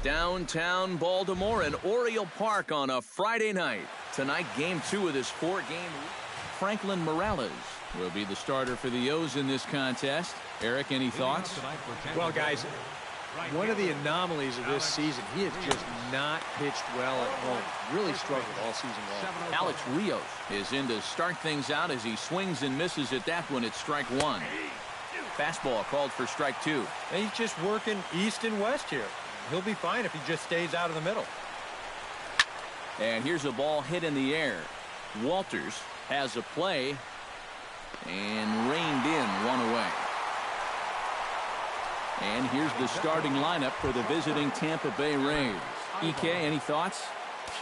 Downtown Baltimore and Oriole Park on a Friday night. Tonight, game 2 of this 4-game. Franklin Morales will be the starter for the O's in this contest. Eric, any thoughts? Well, guys, one of the anomalies of this season, he has just not pitched well at home. Really struggled all season long. Alex Rios is in to start things out as he swings and misses at that one at strike 1. Fastball called for strike 2. And he's just working east and west here. He'll be fine if he just stays out of the middle. And here's a ball hit in the air. Walters has a play and reined in, one away. And here's the starting lineup for the visiting Tampa Bay Rays. EK, any thoughts?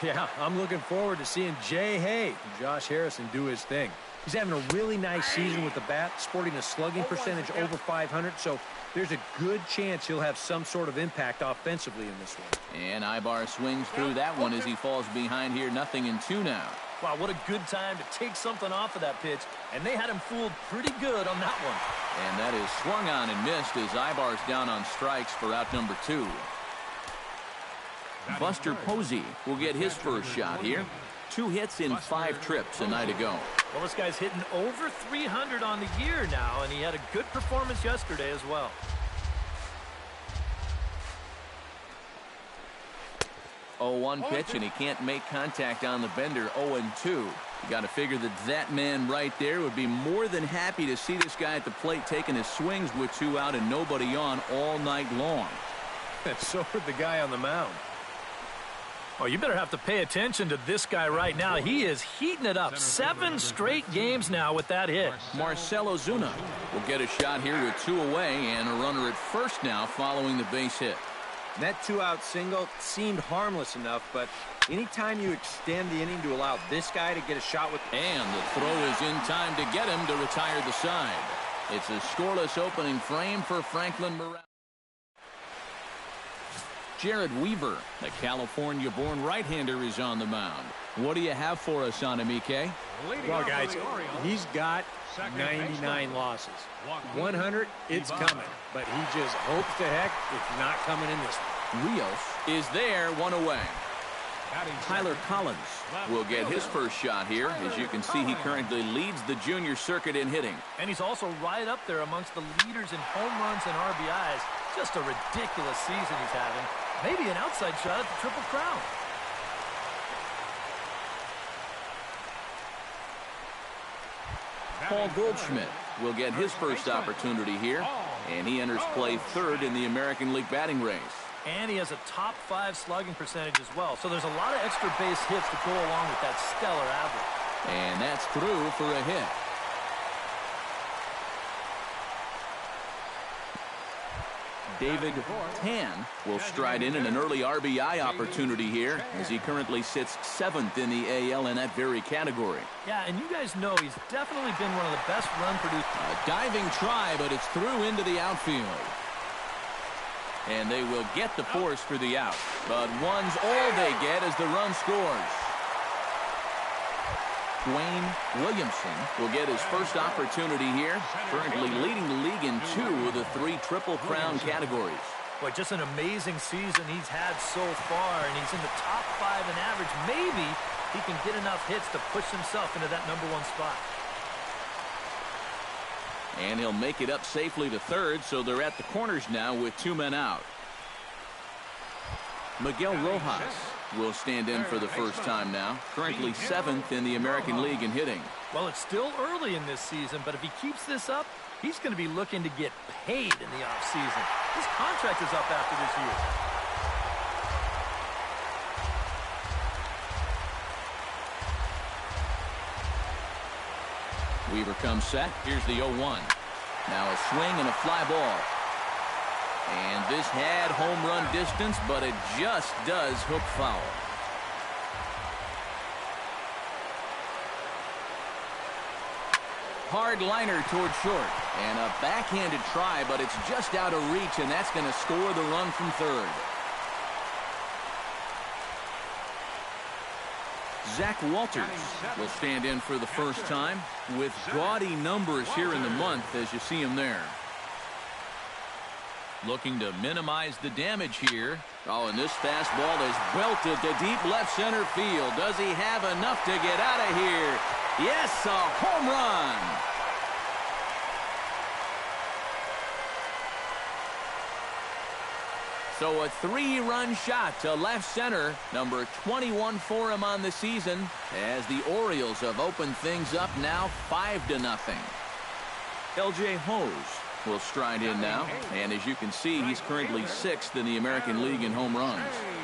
Yeah, I'm looking forward to seeing Jay Hay and Josh Harrison do his thing. He's having a really nice season with the bat, sporting a slugging percentage over 500, so there's a good chance he'll have some sort of impact offensively in this one. And Ibar swings through that one as he falls behind here, 0-2 now. Wow, what a good time to take something off of that pitch, and they had him fooled pretty good on that one. And that is swung on and missed as Ibar's down on strikes for out number 2. Buster Posey will get his first shot here. 2 hits in 5 trips a night ago. Well, this guy's hitting over 300 on the year now, and he had a good performance yesterday as well. Oh, 1 pitch, and he can't make contact on the bender. 0-2. You got to figure that man right there would be more than happy to see this guy at the plate taking his swings with 2 out and nobody on all night long. So would the guy on the mound. Oh, you better have to pay attention to this guy right now. He is heating it up. 7 straight games now with that hit. Marcell Ozuna will get a shot here with 2 away and a runner at first now following the base hit. That 2-out single seemed harmless enough, but anytime you extend the inning to allow this guy to get a shot with... And the throw is in time to get him to retire the side. It's a scoreless opening frame for Franklin Morales. Jared Weaver, the California-born right-hander, is on the mound. What do you have for us on him, EK? Well, guys, he's got 99 losses. 100, it's coming. But he just hopes to heck it's not coming in this one. Rios is there, 1 away. Tyler Collins will get his first shot here. As you can see, he currently leads the junior circuit in hitting. And he's also right up there amongst the leaders in home runs and RBIs. Just a ridiculous season he's having. Maybe an outside shot at the Triple Crown. Paul Goldschmidt will get his first opportunity here, and he enters play 3rd in the American League batting race. And he has a top 5 slugging percentage as well, so there's a lot of extra base hits to go along with that stellar average. And that's through for a hit. David Tan will stride in an early RBI opportunity here, as he currently sits 7th in the AL in that very category. Yeah, and you guys know he's definitely been one of the best run producers. A diving try, but it's through into the outfield. And they will get the force for the out. But 1's all they get as the run scores. Dwayne Williamson will get his first opportunity here, currently leading the league in 2 of the 3 Triple Crown categories. Boy, just an amazing season he's had so far, and he's in the top 5 in average. Maybe he can get enough hits to push himself into that #1 spot. And he'll make it up safely to 3rd, so they're at the corners now with 2 men out. Miguel Rojas will stand in for the first time now, currently 7th in the American League in hitting. Well, it's still early in this season, but if he keeps this up, he's going to be looking to get paid in the offseason. His contract is up after this year. Weaver comes set. Here's the 0-1. Now a swing and a fly ball. And this had home run distance, but it just does hook foul. Hard liner toward short. And a backhanded try, but it's just out of reach, and that's going to score the run from 3rd. Zach Walters will stand in for the first time with gaudy numbers here in the month, as you see him there. Looking to minimize the damage here. Oh, and this fastball is belted to deep left center field. Does he have enough to get out of here? Yes, a home run. So a 3-run shot to left center, number 21 for him on the season, as the Orioles have opened things up now 5-0. L.J. Hose will stride in now, and as you can see, he's currently 6th in the American League in home runs.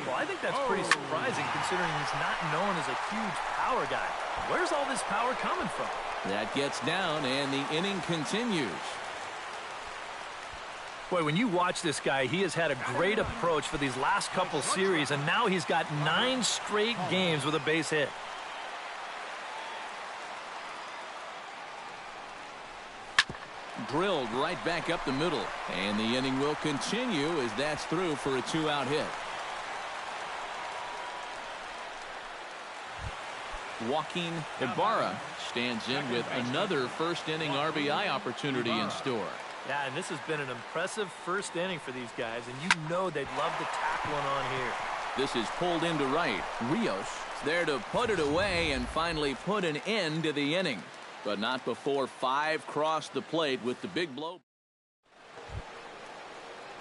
Well, I think that's pretty surprising considering he's not known as a huge power guy. Where's all this power coming from? That gets down, and the inning continues. Boy, when you watch this guy, he has had a great approach for these last couple series, and now he's got 9 straight games with a base hit. Drilled right back up the middle, and the inning will continue as that's through for a 2-out hit. Joaquin Ibarra stands in with another first-inning RBI opportunity in store. Yeah, and this has been an impressive first inning for these guys, and you know they'd love to tack one on here. This is pulled into right. Rios there to put it away and finally put an end to the inning. But not before 5 crossed the plate with the big blow.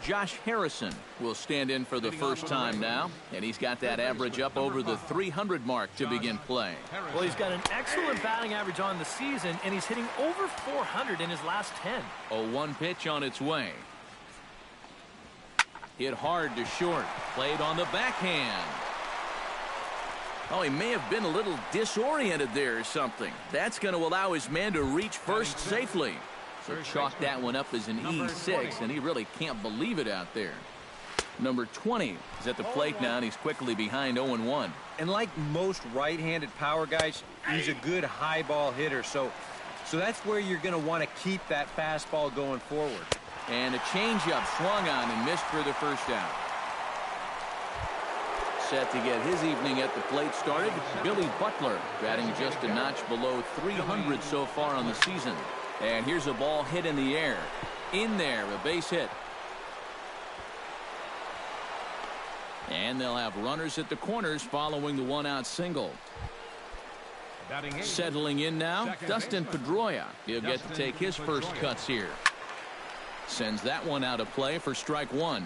Josh Harrison will stand in for the first time now, and he's got that average up over the 300 mark to begin play. Well, he's got an excellent batting average on the season, and he's hitting over 400 in his last 10. 0-1 pitch on its way. Hit hard to short. Played on the backhand. Oh, he may have been a little disoriented there or something. That's going to allow his man to reach first safely. So chalk that one up as an E6, and he really can't believe it out there. Number 20 is at the plate now, and he's quickly behind 0-1. And like most right-handed power guys, he's a good high ball hitter. So that's where you're going to want to keep that fastball going forward. And a changeup swung on and missed for the first out. Set to get his evening at the plate started, Billy Butler, batting just a notch below 300 so far on the season. And here's a ball hit in the air. In there, a base hit. And they'll have runners at the corners following the 1-out single. Settling in now, Dustin Pedroia. He'll get to take his first cuts here. Sends that one out of play for strike 1.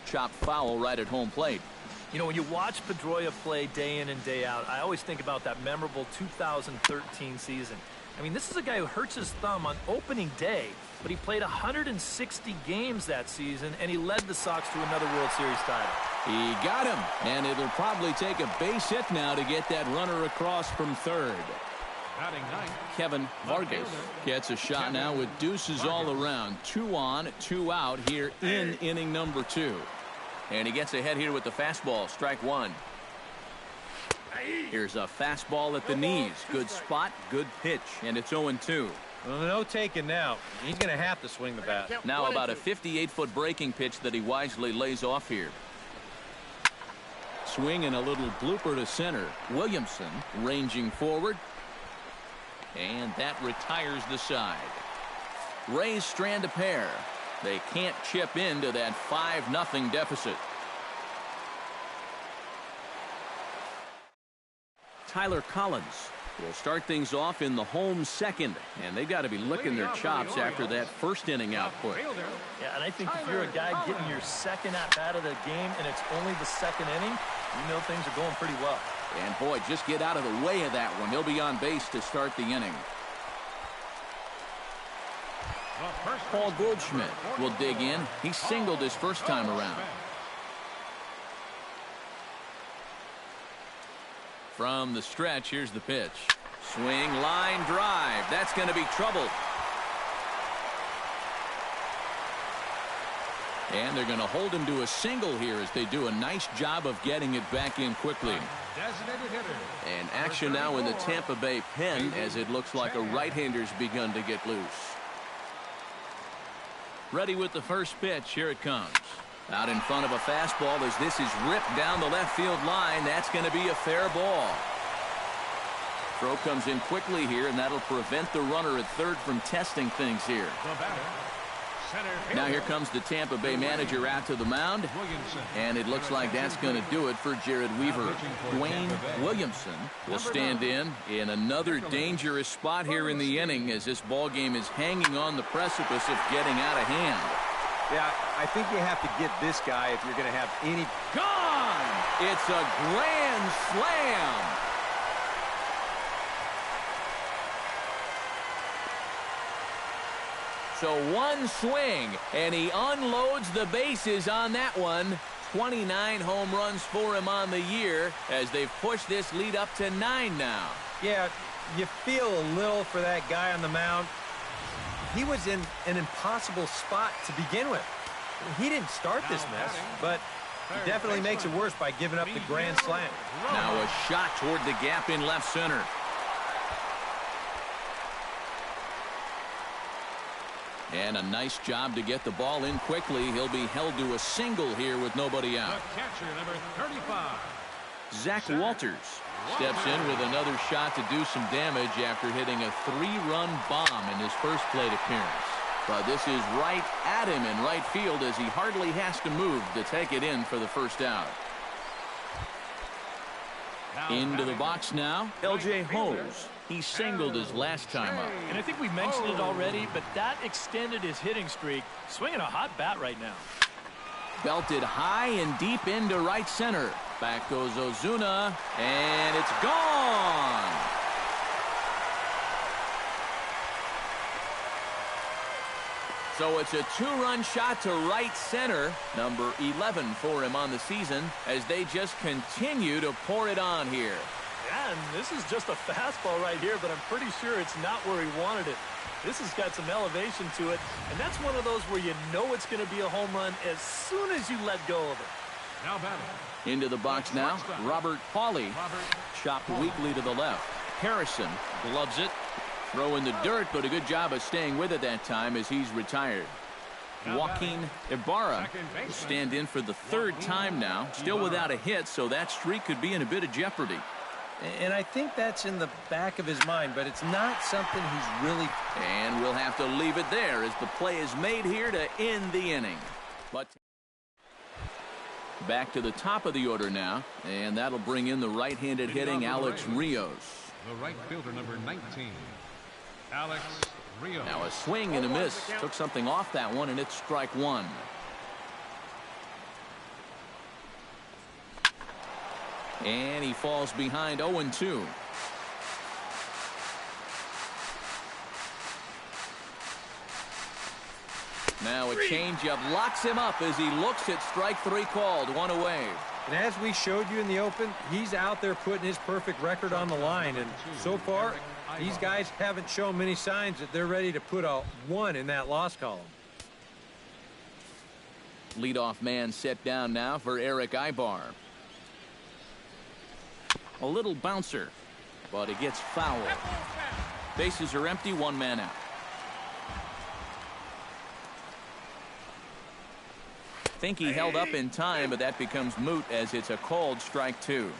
Chopped foul right at home plate. You know, when you watch Pedroia play day in and day out, I always think about that memorable 2013 season. I mean, this is a guy who hurts his thumb on opening day, but he played 160 games that season, and he led the Sox to another World Series title. He got him, and it'll probably take a base hit now to get that runner across from third. Kevin Vargas gets a shot now with deuces all around. 2 on, 2 out here in inning number 2. And he gets ahead here with the fastball, strike 1. Here's a fastball at the knees. Good spot, good pitch, and it's 0-2. Well, no taking now. He's going to have to swing the bat. Now about a 58-foot breaking pitch that he wisely lays off here. Swing and a little blooper to center. Williamson ranging forward. And that retires the side. Rays strand a pair. They can't chip into that 5-0 deficit. Tyler Collins will start things off in the home second, and they've got to be licking their chops after that first inning output. Yeah, and I think if you're a guy getting your second at-bat of the game and it's only the second inning, you know things are going pretty well. And boy, just get out of the way of that one. He'll be on base to start the inning. Paul Goldschmidt will dig in. He singled his first time around. From the stretch, here's the pitch. Swing, line drive. That's going to be trouble. And they're going to hold him to a single here as they do a nice job of getting it back in quickly. And action now in the Tampa Bay pen as it looks like a right-hander's begun to get loose. Ready with the first pitch. Here it comes. Out in front of a fastball as this is ripped down the left field line. That's going to be a fair ball. Throw comes in quickly here, and that'll prevent the runner at third from testing things here. Now here comes the Tampa Bay manager out to the mound, and it looks like that's going to do it for Jared Weaver. Dwayne Williamson will stand in another dangerous spot here in the inning as this ball game is hanging on the precipice of getting out of hand. Yeah, I think you have to get this guy if you're going to have any. Gone! It's a grand slam! So one swing, and he unloads the bases on that one. 29 home runs for him on the year as they've pushed this lead up to 9 now. Yeah, you feel a little for that guy on the mound. He was in an impossible spot to begin with. He didn't start this mess, but he definitely makes it worse by giving up the grand slam. Now a shot toward the gap in left center. And a nice job to get the ball in quickly. He'll be held to a single here with nobody out. The catcher, number 35. Zach Walters steps in with another shot to do some damage after hitting a 3-run bomb in his first plate appearance. But this is right at him in right field as he hardly has to move to take it in for the first out. Into the box now, L.J. Hose. He singled his last time up. And I think we mentioned it already, but that extended his hitting streak. Swinging a hot bat right now. Belted high and deep into right center. Back goes Ozuna, and it's gone. So it's a 2-run shot to right center, number 11 for him on the season, as they just continue to pour it on here. Yeah, and this is just a fastball right here, but I'm pretty sure it's not where he wanted it. This has got some elevation to it, and that's one of those where you know it's going to be a home run as soon as you let go of it. Now batting. Into the box now, Robert Pauly, chopped weakly to the left. Harrison gloves it. Throw in the dirt, but a good job of staying with it that time as he's retired. Joaquin Ibarra will stand in for the 3rd time now, still without a hit, so that streak could be in a bit of jeopardy. And I think that's in the back of his mind, but it's not something he's really. And we'll have to leave it there as the play is made here to end the inning. But back to the top of the order now, and that'll bring in the right-handed hitting Alex Rios. The right fielder, number 19. Alex Rios. Now a swing and a miss. Took something off that one, and it's strike 1. And he falls behind 0-2. Now a changeup locks him up as he looks at strike 3 called. 1 away. And as we showed you in the open, he's out there putting his perfect record on the line. And so far, these guys haven't shown many signs that they're ready to put a 1 in that loss column. Leadoff man set down now for Eric Ibar. A little bouncer, but it gets foul. Bases are empty, 1 man out. Think he held up in time, but that becomes moot as it's a called strike 2.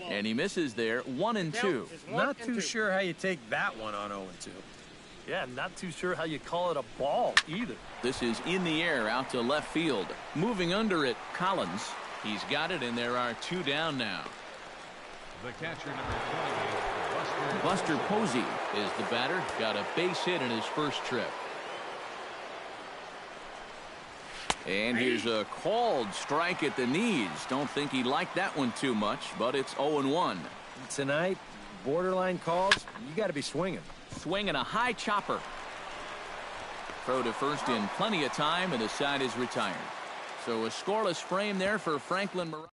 And he misses there. 1-2. Not too sure how you take that one on 0-2. Yeah, not too sure how you call it a ball either. This is in the air out to left field. Moving under it, Collins. He's got it, and there are 2 down now. The catcher, number 28, Buster Posey is the batter. Got a base hit in his first trip. And here's a called strike at the knees. Don't think he liked that one too much, but it's 0-1. Tonight, borderline calls, you got to be swinging. Swinging a high chopper. Throw to first in plenty of time, and the side is retired. So a scoreless frame there for Franklin Morales.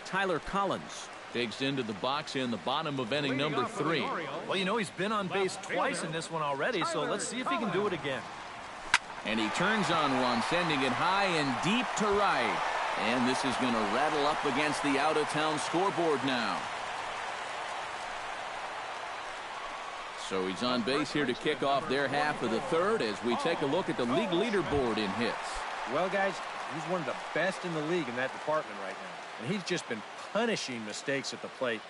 Tyler Collins digs into the box in the bottom of inning number 3. Well, you know, he's been on base twice in this one already, so let's see if he can do it again. And he turns on one, sending it high and deep to right. And this is going to rattle up against the out-of-town scoreboard now. So he's on base here to kick off their half of the third as we take a look at the league leaderboard in hits. Well, guys, he's one of the best in the league in that department right now. And he's just been punishing mistakes at the plate.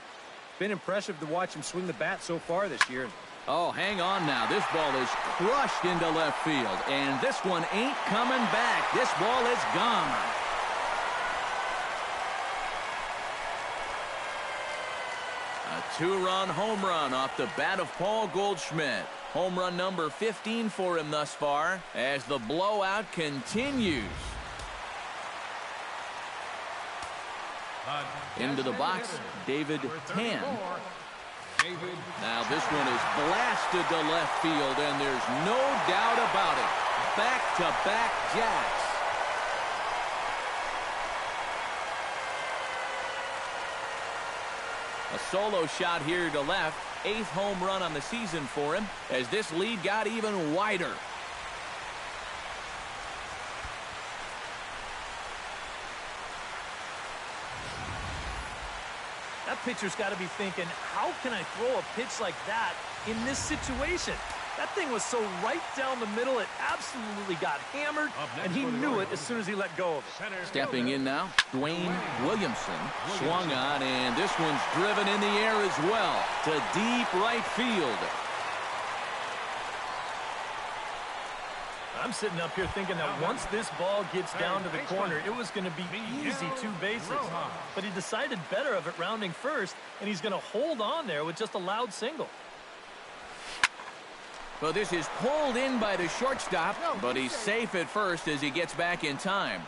It's been impressive to watch him swing the bat so far this year. Oh, hang on now. This ball is crushed into left field. And this one ain't coming back. This ball is gone. A two-run home run off the bat of Paul Goldschmidt. Home run number 15 for him thus far as the blowout continues. Into the box, David Tan. Now this one is blasted to left field, and there's no doubt about it. Back-to-back jacks. A solo shot here to left. 8th home run on the season for him as this lead got even wider. That pitcher's got to be thinking, how can I throw a pitch like that in this situation? That thing was so right down the middle, it absolutely got hammered, and he knew it as soon as he let go of it. Stepping in now, Dwayne Williamson swung on, and this one's driven in the air as well to deep right field. I'm sitting up here thinking that once this ball gets down to the corner, it was going to be easy 2 bases. But he decided better of it rounding first, and he's going to hold on there with just a loud single. Well, this is pulled in by the shortstop, but he's safe at first as he gets back in time.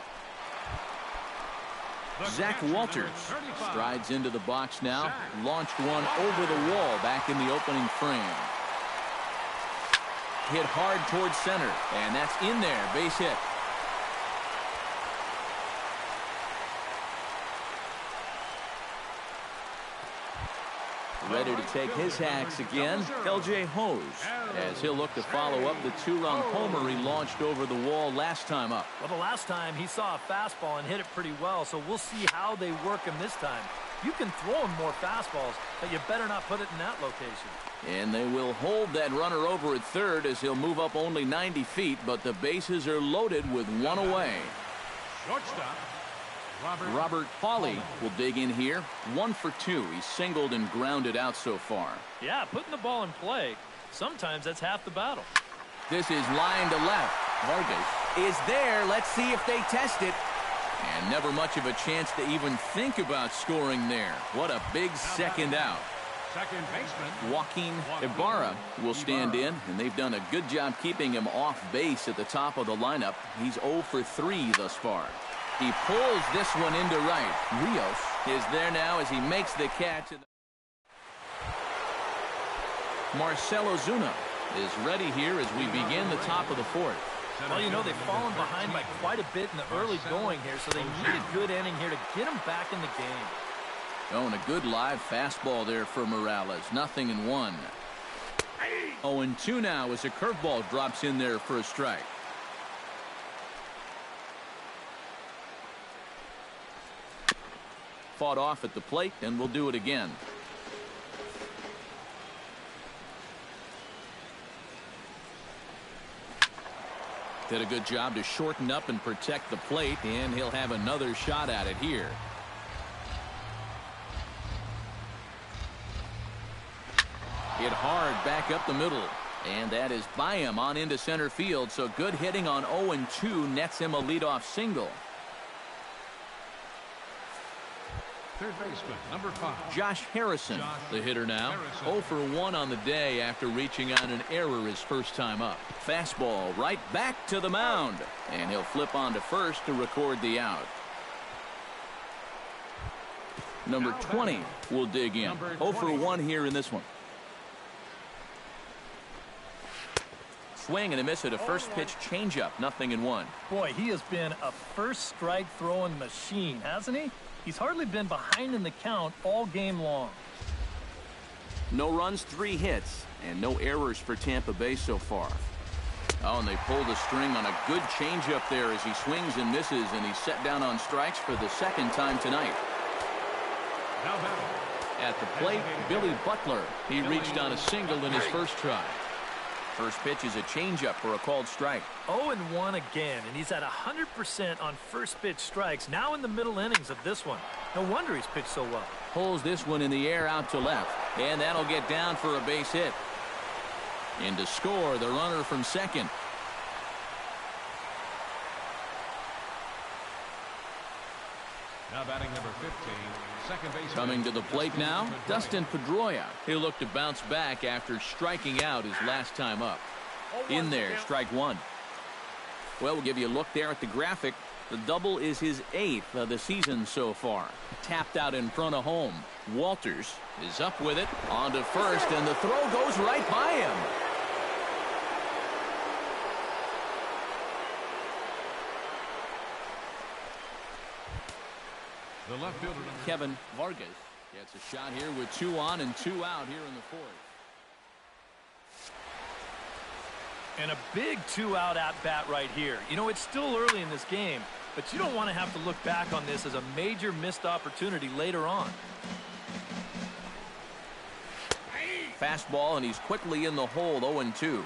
Zach Walters strides into the box now, launched one over the wall back in the opening frame. Hit hard towards center, and that's in there, base hit. Ready to take his hacks again, LJ Hose, as he'll look to follow up the 2-run homer he launched over the wall last time up. Well, the last time he saw a fastball and hit it pretty well, so we'll see how they work him this time. You can throw him more fastballs, but you better not put it in that location. And they will hold that runner over at third as he'll move up only 90 feet, but the bases are loaded with one away. Shortstop, Robert Hawley will dig in here. 1 for 2. He's singled and grounded out so far. Yeah, putting the ball in play, sometimes that's half the battle. This is line to left. Vargas is there. Let's see if they test it. And never much of a chance to even think about scoring there. What a big second out. second baseman Joaquin Ibarra will stand in, and they've done a good job keeping him off base at the top of the lineup. He's 0 for 3 thus far. He pulls this one into right. Rios is there now as he makes the catch. Marcell Ozuna is ready here as we begin the top of the 4th. Well, you know, they've fallen behind by quite a bit in the early going here, so they need a good inning here to get them back in the game. Oh, and a good live fastball there for Morales. 0-1. 0-2 now as a curveball drops in there for a strike. Fought off at the plate, and we'll do it again. Did a good job to shorten up and protect the plate, and he'll have another shot at it here. Hit hard back up the middle, and that is by him on into center field. So good hitting on 0-2 nets him a leadoff single. Third baseman, number 5. Josh Harrison, the hitter now. 0 for 1 on the day after reaching on an error his first time up. Fastball right back to the mound, and he'll flip on to first to record the out. Number 20 will dig in. 0 for 1 here in this one. Swing and a miss at a first pitch changeup. 0-1. Boy, he has been a first strike throwing machine, hasn't he? He's hardly been behind in the count all game long. No runs, 3 hits, and no errors for Tampa Bay so far. Oh, and they pulled a string on a good changeup there as he swings and misses, and he's set down on strikes for the second time tonight. At the plate, Billy Butler. He reached on a single in his first try. First pitch is a changeup for a called strike. 0-1 again, and he's at 100% on first pitch strikes, now in the middle innings of this one. No wonder he's pitched so well. Pulls this one in the air out to left, and that'll get down for a base hit. And to score, the runner from second. Now batting number 15, second base. Coming to the plate now, Dustin Pedroia. He'll look to bounce back after striking out his last time up. In there, strike one. Well, we'll give you a look there at the graphic. The double is his 8th of the season so far. Tapped out in front of home. Walters is up with it, on to first, and the throw goes right by him. The left fielder, Kevin Vargas gets a shot here with 2 on and 2 out here in the 4th. And a big 2-out at-bat right here. You know, it's still early in this game, but you don't want to have to look back on this as a major missed opportunity later on. Fastball, and he's quickly in the hole, 0-2.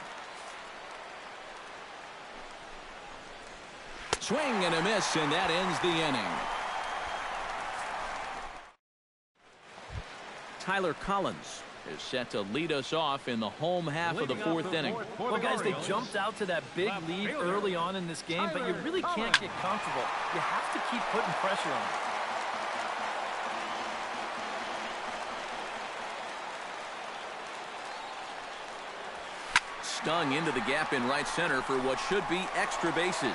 Swing and a miss, and that ends the inning. Tyler Collins is set to lead us off in the home half of the 4th inning. Well, guys, they jumped out to that big lead early on in this game, but you really can't get comfortable. You have to keep putting pressure on them. Stung into the gap in right center for what should be extra bases.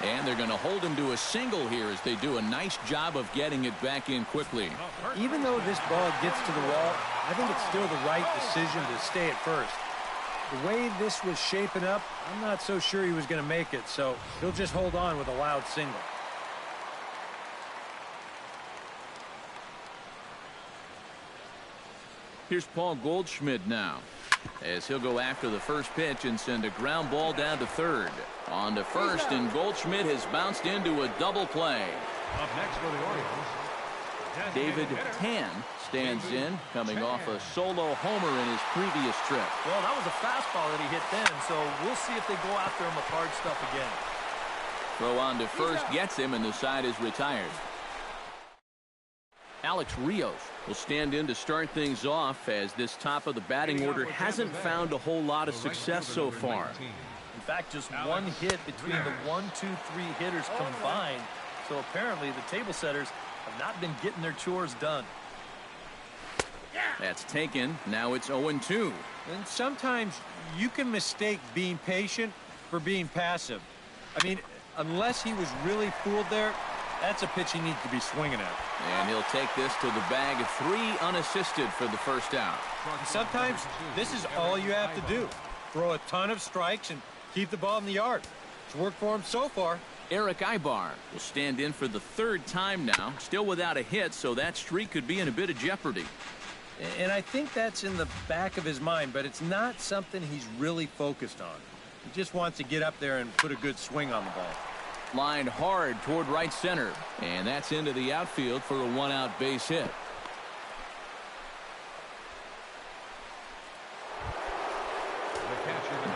And they're going to hold him to a single here as they do a nice job of getting it back in quickly. Even though this ball gets to the wall, I think it's still the right decision to stay at first. The way this was shaping up, I'm not so sure he was going to make it, so he'll just hold on with a loud single. Here's Paul Goldschmidt now, as he'll go after the first pitch and send a ground ball down to third. On to first, and Goldschmidt has bounced into a double play. Up next for the Orioles, David Tan stands in, coming off a solo homer in his previous trip. Well, that was a fastball that he hit then, so we'll see if they go after him with hard stuff again. Throw on to first gets him, and the side is retired. Alex Rios will stand in to start things off, as this top of the batting order hasn't found a whole lot of success so far. In fact, just one hit between the 1, 2, 3 hitters combined. So apparently the table setters have not been getting their chores done. That's taken. Now it's 0-2. And sometimes you can mistake being patient for being passive. I mean, unless he was really fooled there, that's a pitch he needs to be swinging at. And he'll take this to the bag of 3 unassisted for the first out. Sometimes this is all you have to do. Throw a ton of strikes and keep the ball in the yard. It's worked for him so far. Eric Ibar will stand in for the 3rd time now, still without a hit, so that streak could be in a bit of jeopardy. And I think that's in the back of his mind, but it's not something he's really focused on. He just wants to get up there and put a good swing on the ball. Lined hard toward right center, and that's into the outfield for a 1-out base hit.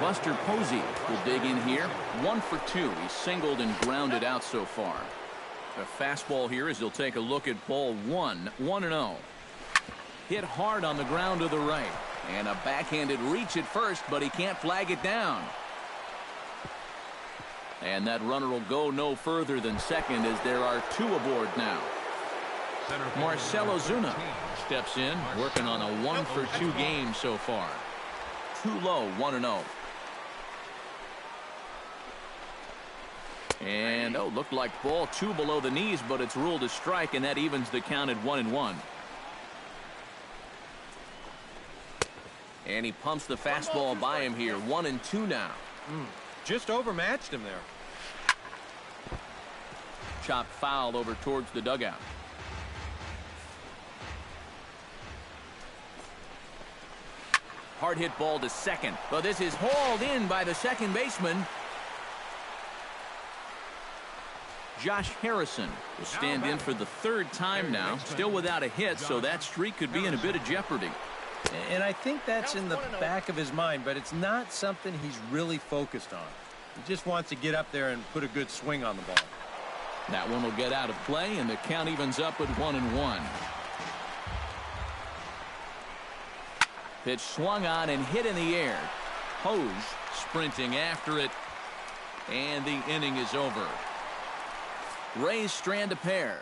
Buster Posey will dig in here. 1 for 2. He's singled and grounded out so far. A fastball here as he'll take a look at ball 1. 1-0. Hit hard on the ground to the right. And a backhanded reach at first, but he can't flag it down. And that runner will go no further than second, as there are 2 aboard now. Marcell Ozuna steps in, working on a 1 for 2 game so far. Too low, 1-0. And, looked like ball 2 below the knees, but it's ruled a strike, and that evens the count at 1-1. And he pumps the fastball by him here. 1-2 now. Just overmatched him there. Chopped foul over towards the dugout. Hard hit ball to second, but this is hauled in by the second baseman. Josh Harrison will stand in for the third time now, still without a hit, so that streak could be in a bit of jeopardy. And I think that's in the back of his mind, but it's not something he's really focused on. He just wants to get up there and put a good swing on the ball. That one will get out of play, and the count evens up at 1-1. Pitch swung on and hit in the air. Hose sprinting after it, and the inning is over. Rays strand a pair.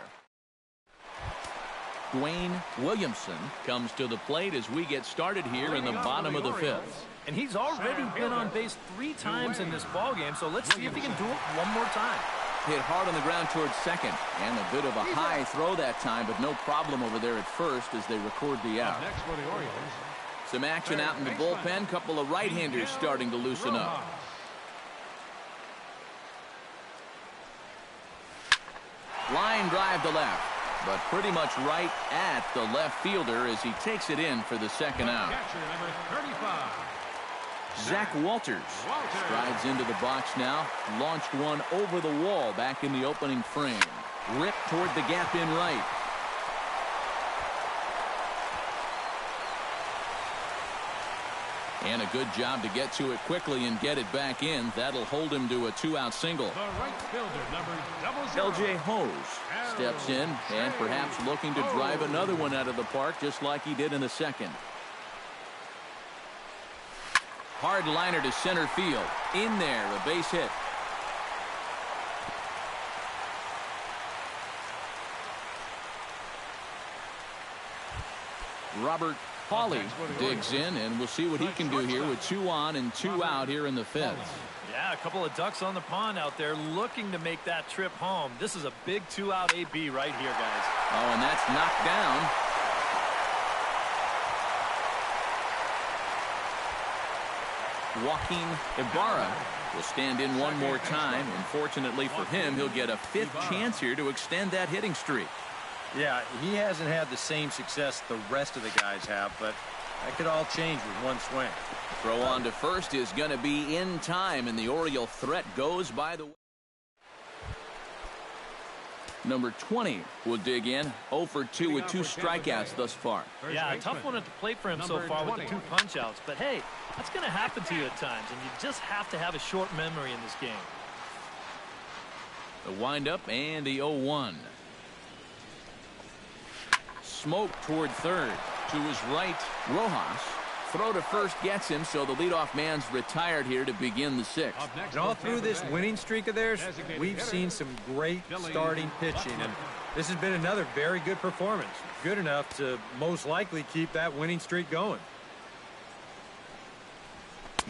Dwayne Williamson comes to the plate as we get started here in the bottom of the fifth. And he's already been on base 3 times in this ballgame, so let's see if he can do it one more time. Hit hard on the ground towards second, and a bit of a high throw that time, but no problem over there at first as they record the out. Next for the Orioles. Some action out in the bullpen. Couple of right-handers starting to loosen up. Line drive to left, but pretty much right at the left fielder as he takes it in for the second out. Catcher number 35. Zach Walters strides into the box now. Launched one over the wall back in the opening frame. Ripped toward the gap in right. And a good job to get to it quickly and get it back in. That'll hold him to a 2-out single. The right fielder number 00. LJ Hose steps in and perhaps looking to drive another one out of the park just like he did in the second. Hard liner to center field. In there, a base hit. Robert Hawley digs in, and we'll see what he can do here with 2 on and 2 out here in the fifth. Yeah, a couple of ducks on the pond out there looking to make that trip home. This is a big 2-out AB right here, guys. Oh, and that's knocked down. Joaquin Ibarra will stand in one more time. Unfortunately for him, he'll get a 5th chance here to extend that hitting streak. Yeah, he hasn't had the same success the rest of the guys have, but that could all change with one swing. Throw on to first is going to be in time, and the Oriole threat goes by the way. Number 20 will dig in. 0 for 2 with 2 strikeouts thus far. Yeah, a tough one at the plate for him so far with the 2 punch-outs. But, hey, that's going to happen to you at times, and you just have to have a short memory in this game. The windup and the 0-1. Smoke toward third. To his right, Rojas. Throw to first gets him, so the leadoff man's retired here to begin the 6th. And all through this winning streak of theirs, we've seen some great starting pitching, and this has been another very good performance. Good enough to most likely keep that winning streak going.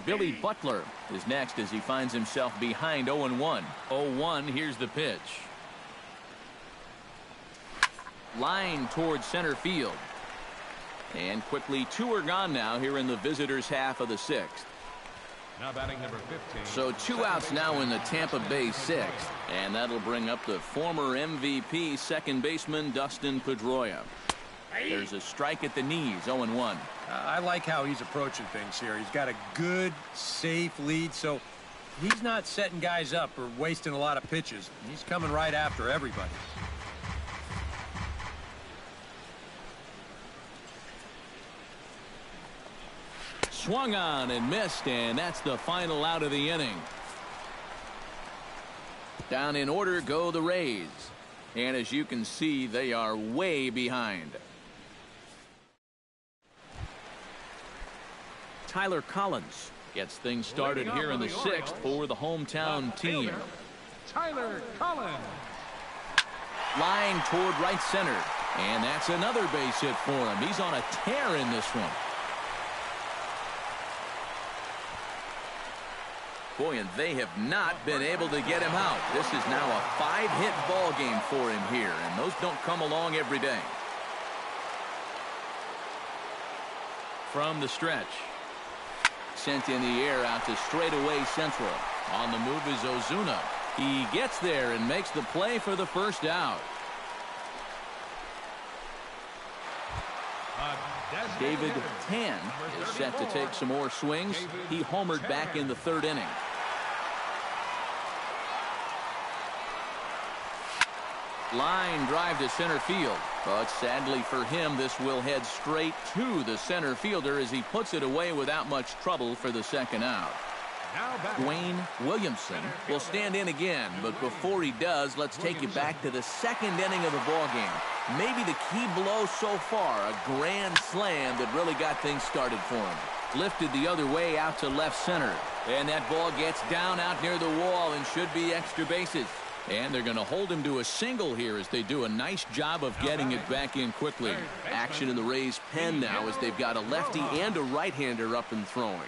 Billy Butler is next as he finds himself behind 0-1. 0-1, here's the pitch. Line towards center field. And quickly 2 are gone now here in the visitors' half of the 6th. Now batting number 15. So 2 outs now in the Tampa Bay 6th. And that'll bring up the former MVP second baseman Dustin Pedroia. There's a strike at the knees, 0-1. I like how he's approaching things here. He's got a good, safe lead, so he's not setting guys up or wasting a lot of pitches. He's coming right after everybody. Swung on and missed, and that's the final out of the inning. Down in order go the Rays. And as you can see, they are way behind. Tyler Collins gets things started here in the 6th for the hometown team. Tyler Collins. Line toward right center. And that's another base hit for him. He's on a tear in this one. Boy, and they have not been able to get him out. This is now a 5-hit ball game for him here, and those don't come along every day. From the stretch. Sent in the air out to straightaway central. On the move is Ozuna. He gets there and makes the play for the first out. David Tan is set to take some more swings. He homered back in the 3rd inning. Line drive to center field. But sadly for him, this will head straight to the center fielder as he puts it away without much trouble for the second out. Wayne Williamson will stand in again, but before he does, let's take you back to the second inning of the ballgame. Maybe the key blow so far, a grand slam that really got things started for him. Lifted the other way out to left center, and that ball gets down out near the wall and should be extra bases. And they're going to hold him to a single here as they do a nice job of getting it back in quickly. Action in the Rays' pen now as they've got a lefty and a right-hander up and throwing.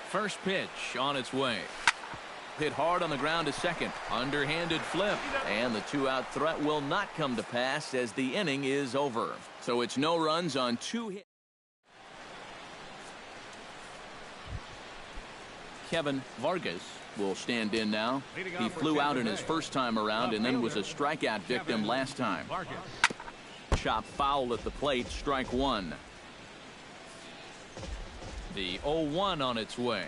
First pitch on its way. Hit hard on the ground to second. Underhanded flip. And the two-out threat will not come to pass as the inning is over. So it's no runs on 2 hits. Kevin Vargas will stand in now. He flew out in his first time around and then was a strikeout victim last time. Chop foul at the plate, strike one. The 0-1 on its way.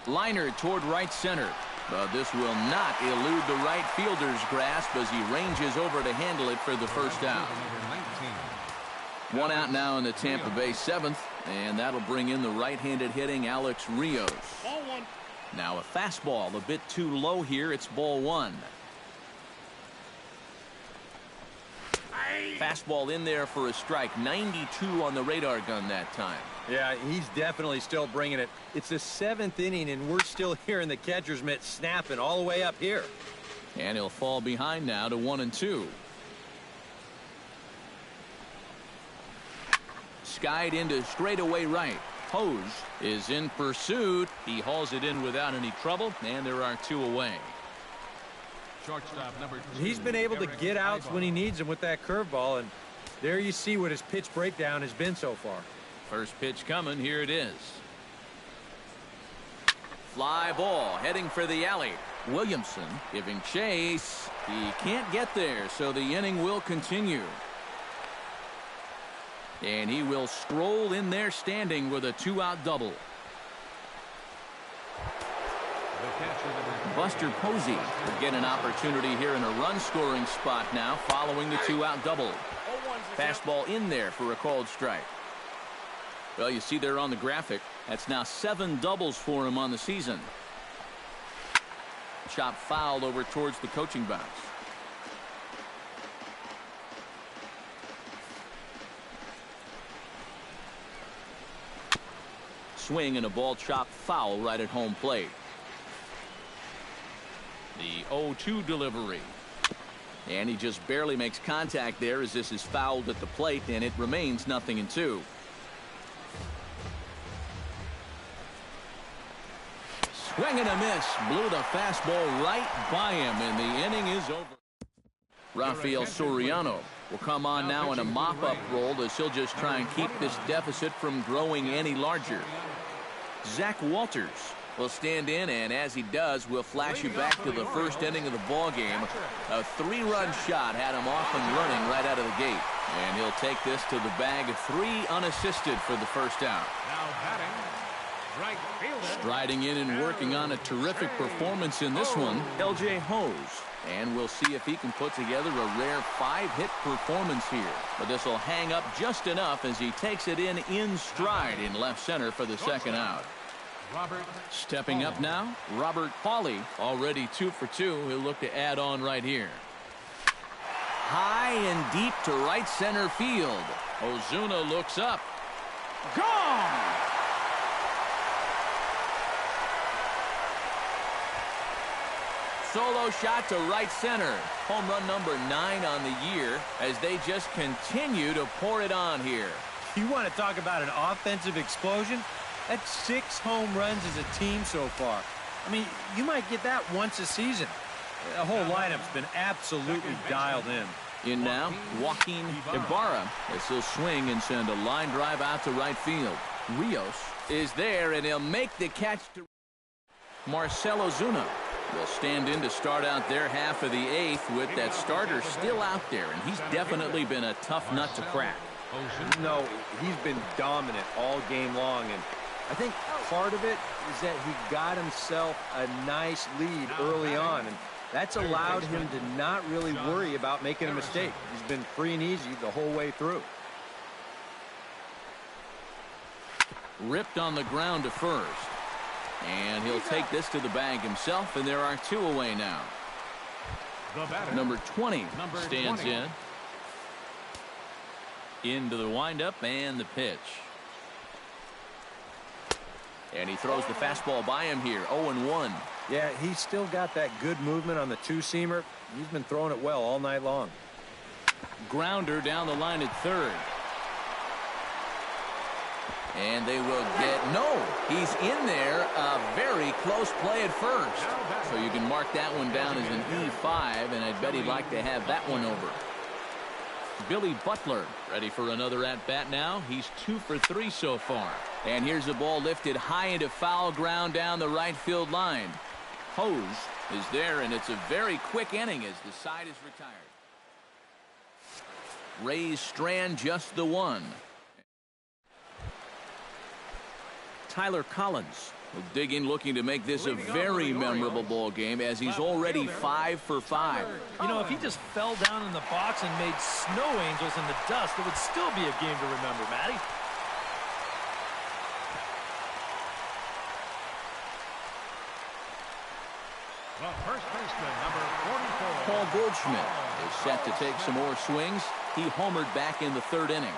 Liner toward right center. But this will not elude the right fielder's grasp as he ranges over to handle it for the first out. One out now in the Tampa Bay 7th, and that'll bring in the right-handed hitting Alex Rios. Now a fastball a bit too low here. It's ball one. Fastball in there for a strike. 92 on the radar gun that time. Yeah, he's definitely still bringing it. It's the 7th inning, and we're still hearing the catcher's mitt snapping all the way up here. And he'll fall behind now to 1-2. Skied into straightaway right. Hose is in pursuit. He hauls it in without any trouble, and there are 2 away. Shortstop number 2. He's been able to get outs when he needs them with that curveball, and there you see what his pitch breakdown has been so far. First pitch coming. Here it is. Fly ball heading for the alley. Williamson giving chase. He can't get there, so the inning will continue. And he will stroll in there standing with a 2-out double. Buster Posey will get an opportunity here in a run-scoring spot now following the 2-out double. Fastball in there for a called strike. Well, you see there on the graphic, that's now 7 doubles for him on the season. Chop fouled over towards the coaching box. Swing and a ball chopped foul right at home plate. The 0-2 delivery. And he just barely makes contact there as this is fouled at the plate, and it remains 0-2. Swing and a miss. Blew the fastball right by him, and the inning is over. Rafael Soriano will come on now in a mop-up role as he'll just try and keep this deficit from growing any larger. Zach Walters will stand in, and as he does, we'll flash you back to the first inning of the ball game. A 3-run shot had him off and running right out of the gate, and he'll take this to the bag of 3 unassisted for the first out. Now batting, right fielder. Striding in and working on a terrific performance in this one, LJ Hose. And we'll see if he can put together a rare 5-hit performance here. But this will hang up just enough as he takes it in stride in left center for the second out. Stepping up now, Robert Pauly, already 2 for 2. He'll look to add on right here. High and deep to right center field. Ozuna looks up. Gone! Solo shot to right center. Home run number 9 on the year as they just continue to pour it on here. You want to talk about an offensive explosion? That's 6 home runs as a team so far. I mean, you might get that once a season. The whole lineup's been absolutely dialed in. In now, Joaquin Ibarra as he'll swing and send a line drive out to right field. Rios is there, and he'll make the catch to Marcell Ozuna. Will stand in to start out their half of the 8th with that starter still out there, and he's definitely been a tough nut to crack. No, he's been dominant all game long, and I think part of it is that he got himself a nice lead early on, and that's allowed him to not really worry about making a mistake. He's been free and easy the whole way through. Ripped on the ground to first. And he'll take this to the bag himself, and there are 2 away now. Number 20 stands in. Into the windup and the pitch. And he throws the fastball by him here, 0-1. Yeah, he's still got that good movement on the two-seamer. He's been throwing it well all night long. Grounder down the line at third. And they will get, no, he's in there, a very close play at first. So you can mark that one down as an E5, and I'd bet he'd like to have that one over. Billy Butler ready for another at-bat now. He's 2 for 3 so far. And here's the ball lifted high into foul ground down the right field line. Hose is there, and it's a very quick inning as the side is retired. Rays Strand just the one. Tyler Collins will dig in, looking to make this a very memorable ball game, as he's already 5 for 5. You know, if he just fell down in the box and made snow angels in the dust, it would still be a game to remember, Matty. The first baseman, number 44. Paul Goldschmidt is set to take some more swings. He homered back in the 3rd inning.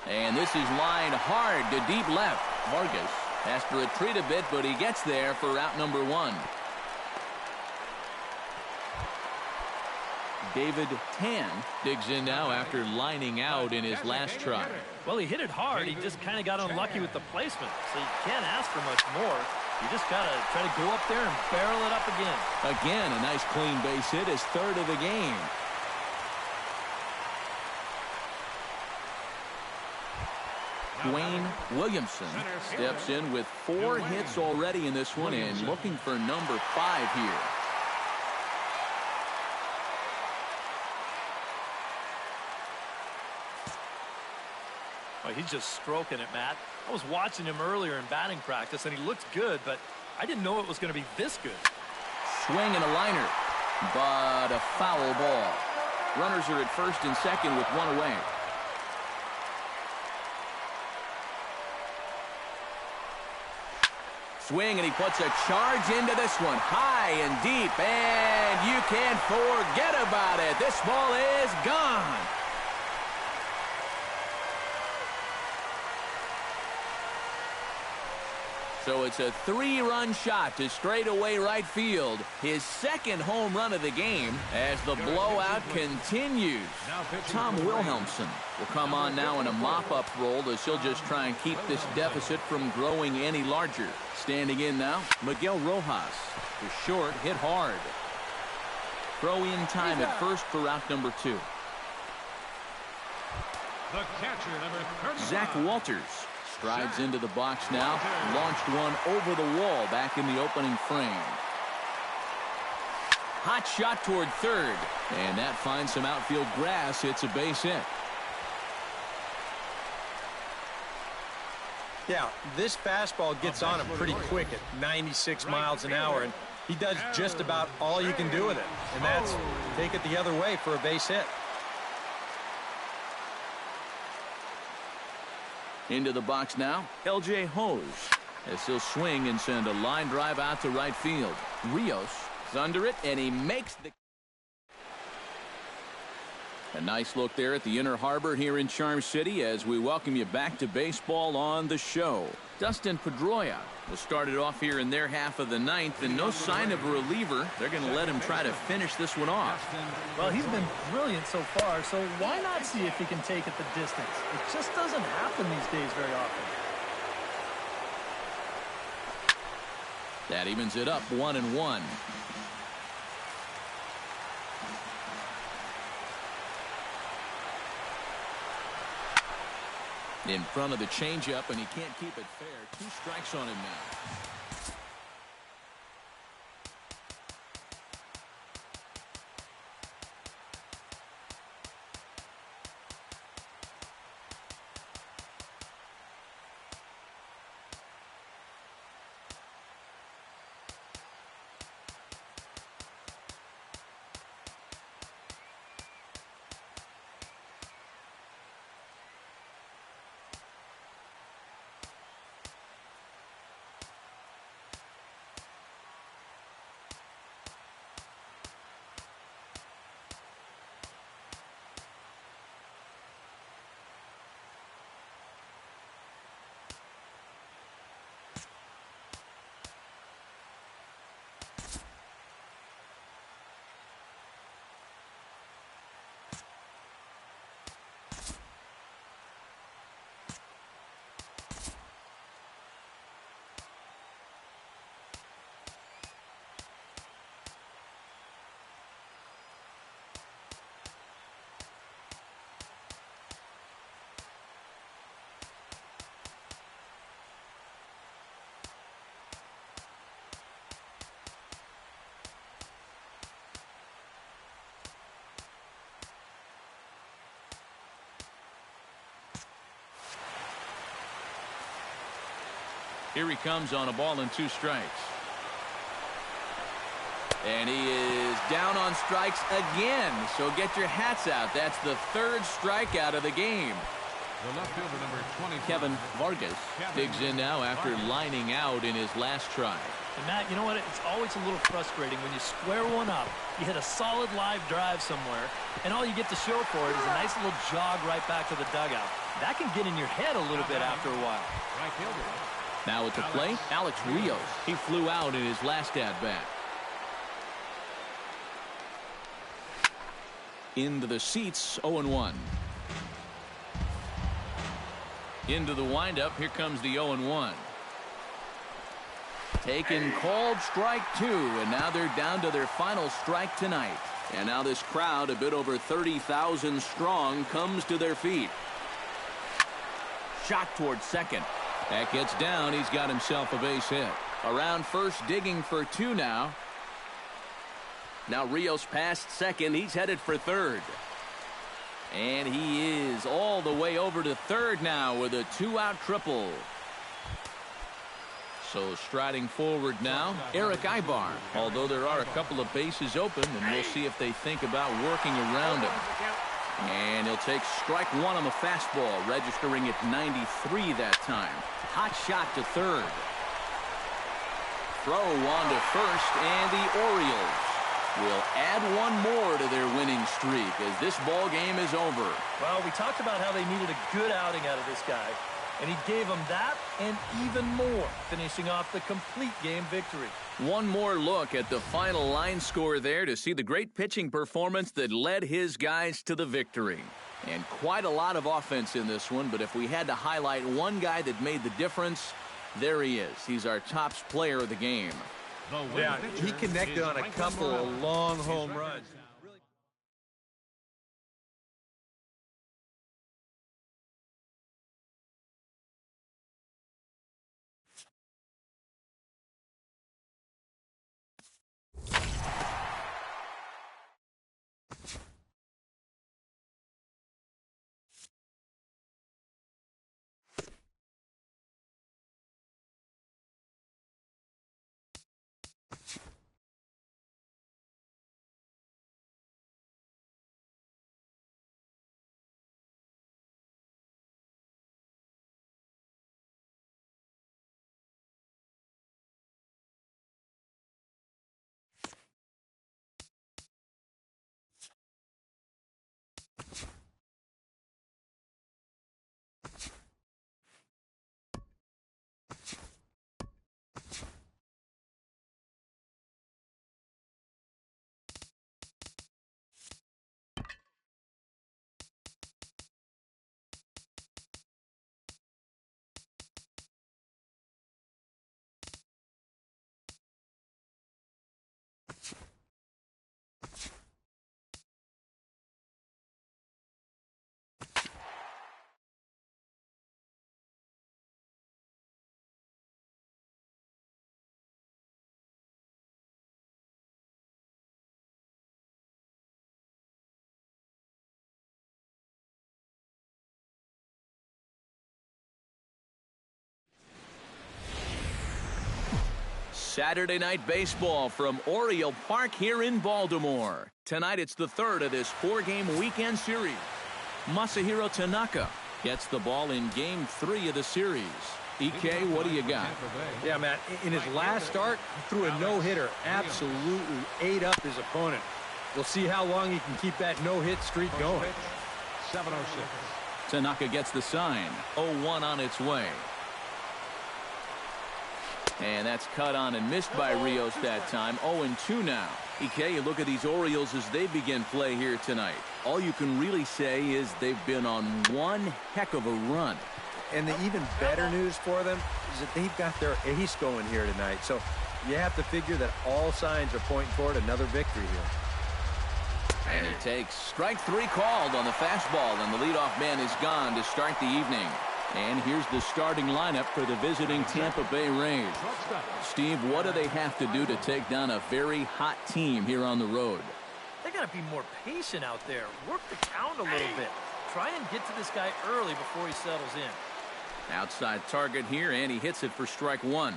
And this is lined hard to deep left. Vargas has to retreat a bit, but he gets there for out number 1. David Tan digs in now after lining out in his last try. Well, he hit it hard. He just kind of got unlucky with the placement. So you can't ask for much more. You just got to try to go up there and barrel it up again. Again, a nice clean base hit, his 3rd of the game. Dwayne Williamson steps in with 4 hits already in this one and looking for number 5 here. Well, he's just stroking it, Matt. I was watching him earlier in batting practice, and he looked good, but I didn't know it was going to be this good. Swing and a liner, but a foul ball. Runners are at first and second with 1 away. Swing, and he puts a charge into this one, high and deep, and you can't forget about it. This ball is gone. So it's a 3-run shot to straightaway right field. His 2nd home run of the game as the blowout continues. Tom Wilhelmsen will come on now in a mop-up role as he'll just try and keep this deficit from growing any larger. Standing in now, Miguel Rojas is short, hit hard. Throw in time at first for out number 2. The catcher, number 35. Zach Walters strides into the box now. Launched one over the wall back in the opening frame. Hot shot toward 3rd. And that finds some outfield grass. It's a base hit. Yeah, this fastball gets on him pretty quick at 96 miles an hour, and he does just about all you can do with it, and that's take it the other way for a base hit. Into the box now, L.J. Hose, as he'll swing and send a line drive out to right field. Rios is under it, and he makes the... A nice look there at the Inner Harbor here in Charm City as we welcome you back to baseball on the show. Dustin Pedroia will start it off here in their half of the 9th, and no sign of a reliever. They're going to let him try to finish this one off. Well, he's been brilliant so far, so why not see if he can take it the distance? It just doesn't happen these days very often. That evens it up 1-1. In front of the changeup, and he can't keep it fair. 2 strikes on him now. Here he comes on a ball and 2 strikes. And he is down on strikes again. So get your hats out. That's the 3rd strikeout of the game. The left fielder, number 20. Kevin Vargas digs in now after lining out in his last try. And Matt, you know what? It's always a little frustrating when you square one up, you hit a solid live drive somewhere, and all you get to show for it is a nice little jog right back to the dugout. That can get in your head a little bit after a while. Right fielder. Now at the plate, Alex Rios. He flew out in his last at-bat. Into the seats, 0-1. Into the windup, here comes the 0-1. Taken, called, strike 2, and now they're down to their final strike tonight. And now this crowd, a bit over 30,000 strong, comes to their feet. Shot towards second. That gets down. He's got himself a base hit. Around first, digging for 2 now. Now Rios past second. He's headed for third. And he is all the way over to third now with a 2-out triple. So striding forward now, Eric Ibar. Although there are a couple of bases open, and we'll see if they think about working around him. And he'll take strike 1 on the fastball, registering at 93 that time. Hot shot to third. Throw on to first, and the Orioles will add 1 more to their winning streak as this ball game is over. Well, we talked about how they needed a good outing out of this guy, and he gave them that and even more, finishing off the complete game victory. One more look at the final line score there to see the great pitching performance that led his guys to the victory. And quite a lot of offense in this one, but if we had to highlight one guy that made the difference, there he is. He's our top player of the game. Yeah, he connected on a couple of long home runs. Saturday night baseball from Oriole Park here in Baltimore. Tonight it's the 3rd of this 4-game weekend series. Masahiro Tanaka gets the ball in Game 3 of the series. EK, what do you got? Yeah, Matt, in his last start, he threw a no-hitter. Absolutely ate up his opponent. We'll see how long he can keep that no-hit streak going. 706. Tanaka gets the sign. 0-1 on its way. And that's cut on and missed by Rios that time. 0-2 now. EK, you look at these Orioles as they begin play here tonight. All you can really say is they've been on one heck of a run. And the even better news for them is that they've got their ace going here tonight. So you have to figure that all signs are pointing toward another victory here. And he takes strike 3 called on the fastball, and the leadoff man is gone to start the evening. And here's the starting lineup for the visiting Tampa Bay Rays. Steve, what do they have to do to take down a very hot team here on the road? They got to be more patient out there. Work the count a little bit. Try and get to this guy early before he settles in. Outside target here, and he hits it for strike one.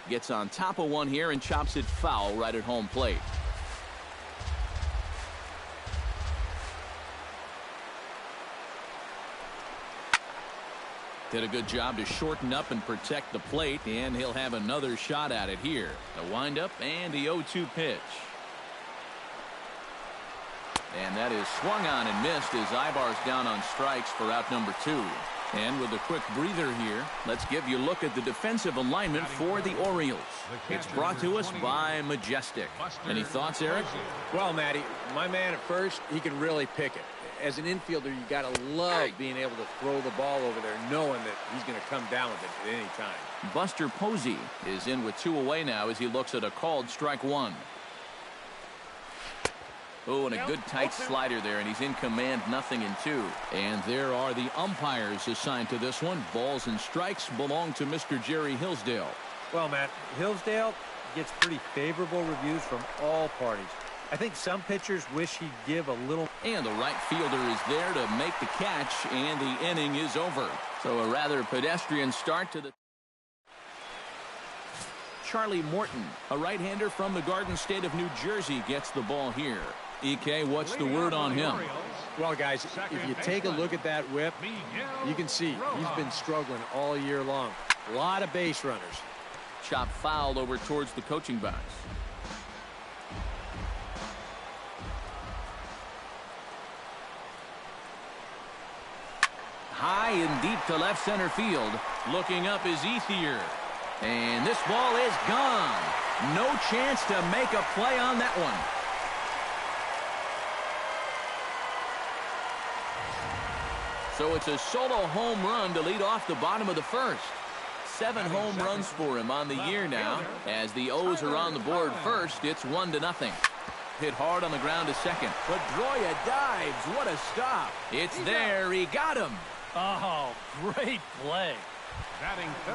Gets on top of one here and chops it foul right at home plate. Did a good job to shorten up and protect the plate, and he'll have another shot at it here. The windup and the 0-2 pitch. And that is swung on and missed as Ibar's down on strikes for out number 2. And with a quick breather here, let's give you a look at the defensive alignment for the Orioles. It's brought to us by Majestic. Any thoughts, Eric? Well, Matty, my man at first, he can really pick it. As an infielder, you got to love being able to throw the ball over there, knowing that he's going to come down with it at any time. Buster Posey is in with 2 away now as he looks at a called strike one. Oh, and a good tight slider there, and he's in command, 0-2. And there are the umpires assigned to this one. Balls and strikes belong to Mr. Jerry Hillsdale. Well, Matt, Hillsdale gets pretty favorable reviews from all parties. I think some pitchers wish he'd give a little. And the right fielder is there to make the catch, and the inning is over. So a rather pedestrian start to the. Charlie Morton, a right-hander from the Garden State of New Jersey, gets the ball here. EK, what's the word on him? Well, guys, if you take a look at that whip, you can see he's been struggling all year long. A lot of base runners. Chop fouled over towards the coaching box. High and deep to left center field. Looking up is Ethier. And this ball is gone. No chance to make a play on that one. So it's a solo home run to lead off the bottom of the first. 7 home runs for him on the year now. As the O's are on the board first, it's 1-0. Hit hard on the ground to second. Pedroia dives. What a stop. It's there. He got him. Oh, great play.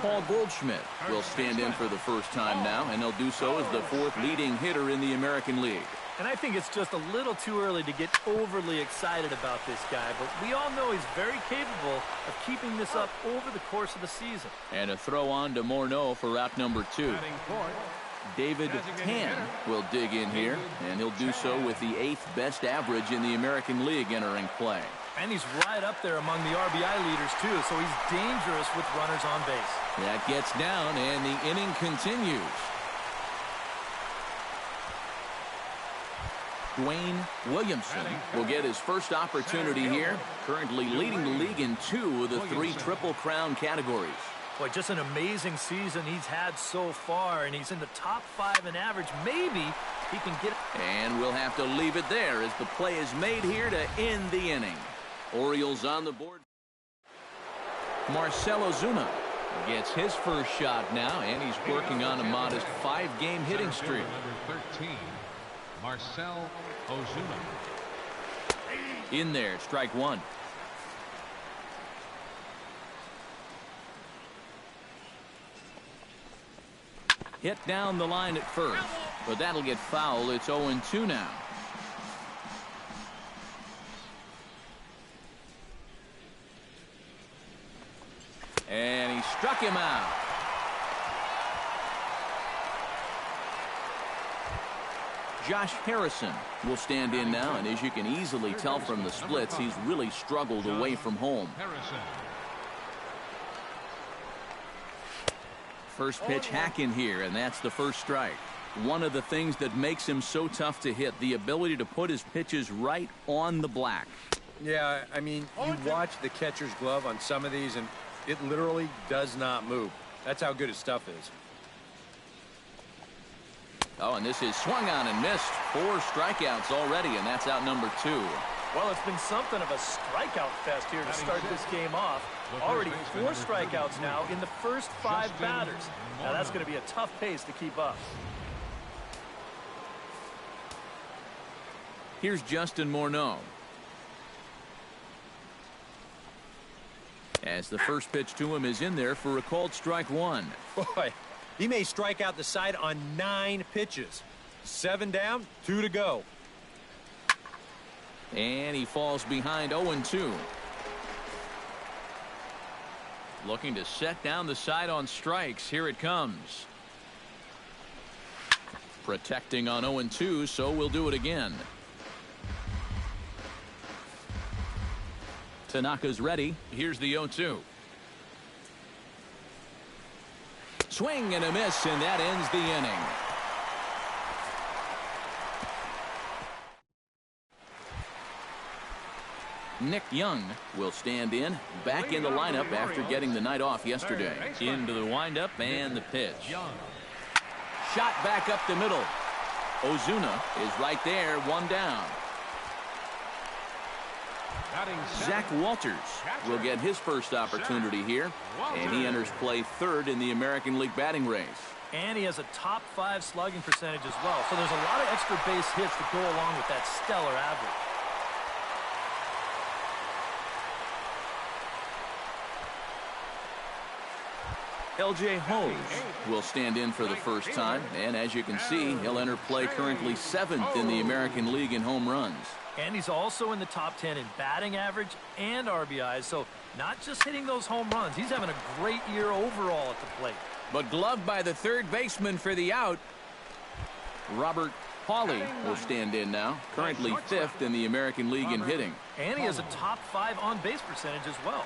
Paul Goldschmidt will stand in for the first time now, and he'll do so as the 4th leading hitter in the American League. And I think it's just a little too early to get overly excited about this guy, but we all know he's very capable of keeping this up over the course of the season. And a throw on to Morneau for out number 2. David Tan will dig in here, and he'll do so with the 8th best average in the American League entering play. And he's right up there among the RBI leaders, too, so he's dangerous with runners on base. That gets down, and the inning continues. Dwayne Williamson will get his first opportunity here, currently leading the league in 2 of the 3 Triple Crown categories. Boy, just an amazing season he's had so far, and he's in the top 5 in average. Maybe he can get. And we'll have to leave it there as the play is made here to end the inning. Orioles on the board. Marcell Ozuna gets his first shot now, and he's working on a modest 5-game hitting streak. Number 13, Marcell Ozuna. In there, strike one. Hit down the line at first, but that'll get foul. It's 0-2 now. And he struck him out. Josh Harrison will stand in now, and as you can easily tell from the splits, he's really struggled away from home. First pitch hack in here, and that's the first strike. One of the things that makes him so tough to hit, the ability to put his pitches right on the black. Yeah, I mean, you watch the catcher's glove on some of these, and it literally does not move. That's how good his stuff is. Oh, and this is swung on and missed. 4 strikeouts already, and that's out number 2. Well, it's been something of a strikeout fest here to start this game off. Already 4 strikeouts now in the first 5 batters. Now that's going to be a tough pace to keep up. Here's Justin Morneau. As the first pitch to him is in there for a called strike one. Boy, he may strike out the side on 9 pitches. 7 down, 2 to go. And he falls behind 0-2. Looking to set down the side on strikes. Here it comes. Protecting on 0-2, so we'll do it again. Tanaka's ready. Here's the 0-2. Swing and a miss, and that ends the inning. Nick Young will stand in, back in the lineup after getting the night off yesterday. Into the windup and the pitch. Shot back up the middle. Ozuna is right there, one down. Zach Walters will get his first opportunity here, and he enters play third in the American League batting race. And he has a top 5 slugging percentage as well, so there's a lot of extra base hits to go along with that stellar average. L.J. Hose will stand in for the first time, and as you can see, he'll enter play currently 7th in the American League in home runs. And he's also in the top 10 in batting average and RBIs, so not just hitting those home runs. He's having a great year overall at the plate. But gloved by the third baseman for the out. Robert Hawley will stand in now, currently 5th in the American League in hitting. And he has a top 5 on-base percentage as well.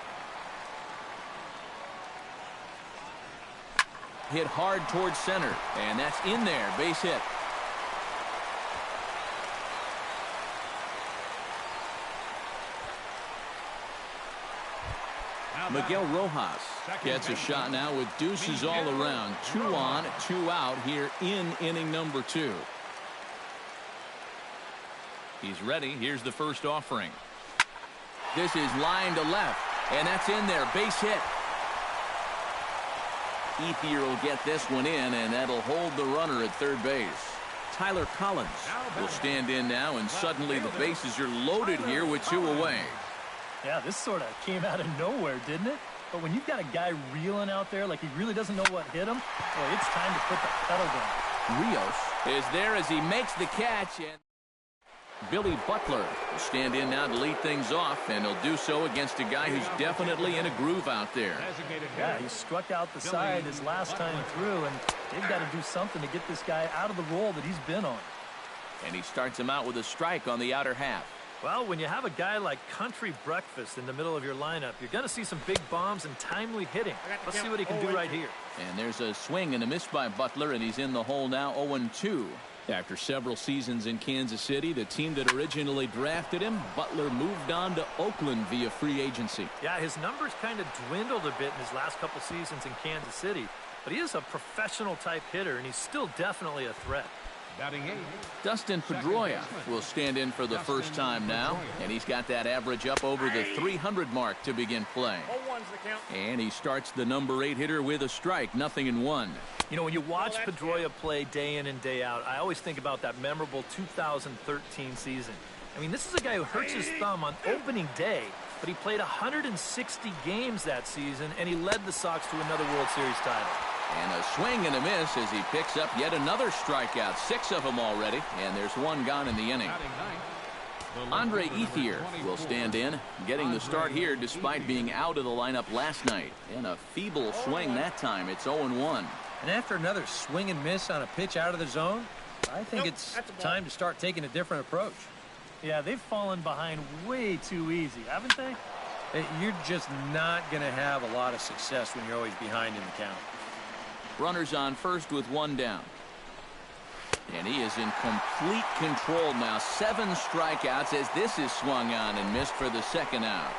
Hit hard towards center, and that's in there, base hit. Miguel Rojas gets a shot now with deuces all around. 2 on, 2 out here in inning number 2. He's ready. Here's the first offering. This is line to left, and that's in there, base hit. Ethier will get this one in, and that'll hold the runner at third base. Tyler Collins will stand in now, and suddenly the bases are loaded here with 2 away. Yeah, this sort of came out of nowhere, didn't it? But when you've got a guy reeling out there like he really doesn't know what hit him, boy, it's time to put the pedal down. Rios is there as he makes the catch, and Billy Butler will stand in now to lead things off, and he'll do so against a guy who's definitely in a groove out there. Yeah, he struck out the side his last time through, and they've got to do something to get this guy out of the role that he's been on. And he starts him out with a strike on the outer half. Well, when you have a guy like Country Breakfast in the middle of your lineup, you're going to see some big bombs and timely hitting. Let's see what he can do right here. And there's a swing and a miss by Butler, and he's in the hole now, 0-2. After several seasons in Kansas City, the team that originally drafted him, Butler moved on to Oakland via free agency. Yeah, his numbers kind of dwindled a bit in his last couple seasons in Kansas City, but he is a professional type hitter, and he's still definitely a threat. Dustin Pedroia will stand in for the first time now, and he's got that average up over the 300 mark to begin play. And he starts the number 8 hitter with a strike, 0-1. You know, when you watch Pedroia play day in and day out, I always think about that memorable 2013 season. I mean, this is a guy who hurts his thumb on opening day, but he played 160 games that season, and he led the Sox to another World Series title. And a swing and a miss as he picks up yet another strikeout. 6 of them already, and there's 1 gone in the inning. Andre Ethier will stand in, getting the start here despite being out of the lineup last night. And a feeble swing that time. It's 0-1. And after another swing and miss on a pitch out of the zone, I think it's time to start taking a different approach. Yeah, they've fallen behind way too easy, haven't they? You're just not going to have a lot of success when you're always behind in the count. Runners on first with 1 down. And he is in complete control now. 7 strikeouts as this is swung on and missed for the second out.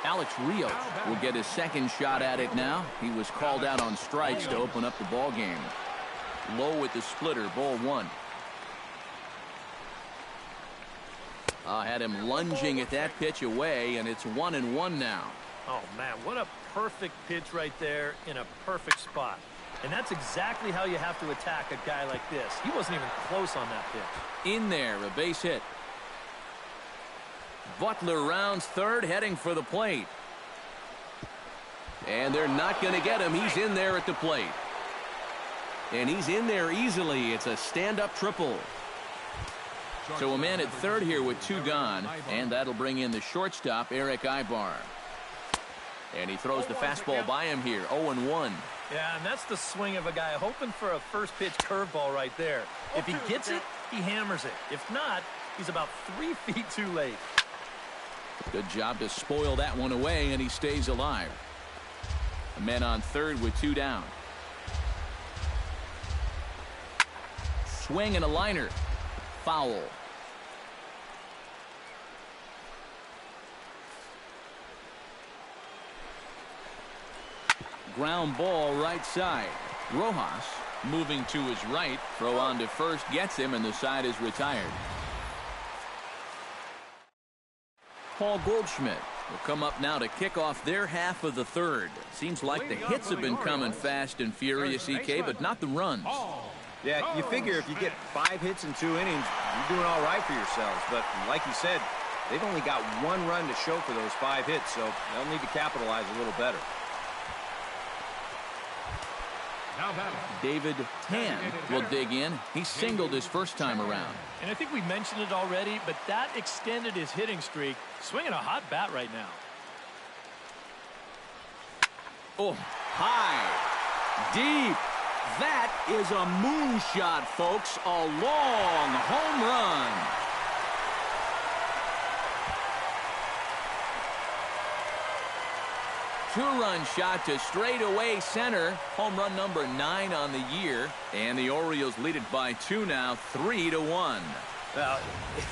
Alex Rios will get his second shot at it now. He was called out on strikes to open up the ball game. Low with the splitter, ball 1. Had him lunging at that pitch away, and it's 1-1 now. Oh, man, what a perfect pitch right there in a perfect spot. And that's exactly how you have to attack a guy like this. He wasn't even close on that pitch. In there, a base hit. Butler rounds third, heading for the plate. And they're not going to get him. He's in there at the plate. And he's in there easily. It's a stand-up triple. So a man at third here with 2 gone, and that'll bring in the shortstop, Eric Ibar. And he throws the fastball by him here, 0-1. Yeah, and that's the swing of a guy hoping for a first pitch curveball right there. If he gets it, he hammers it. If not, he's about 3 feet too late. Good job to spoil that one away, and he stays alive. A man on third with 2 down. Swing and a liner. Foul. Ground ball right side. Rojas moving to his right. Throw on to first gets him, and the side is retired. Paul Goldschmidt will come up now to kick off their half of the third. Seems like the hits have been coming fast and furious, EK, but not the runs. Yeah, you figure if you get 5 hits in 2 innings, you're doing all right for yourselves. But like you said, they've only got 1 run to show for those 5 hits, so they'll need to capitalize a little better. David Tan will dig in. He singled his first time around. And I think we mentioned it already, but that extended his hitting streak. Swinging a hot bat right now. Oh, high, deep. That is a moonshot, folks. A long home run. Two-run shot to straightaway center. Home run number 9 on the year. And the Orioles lead it by 2 now, 3-1. Well,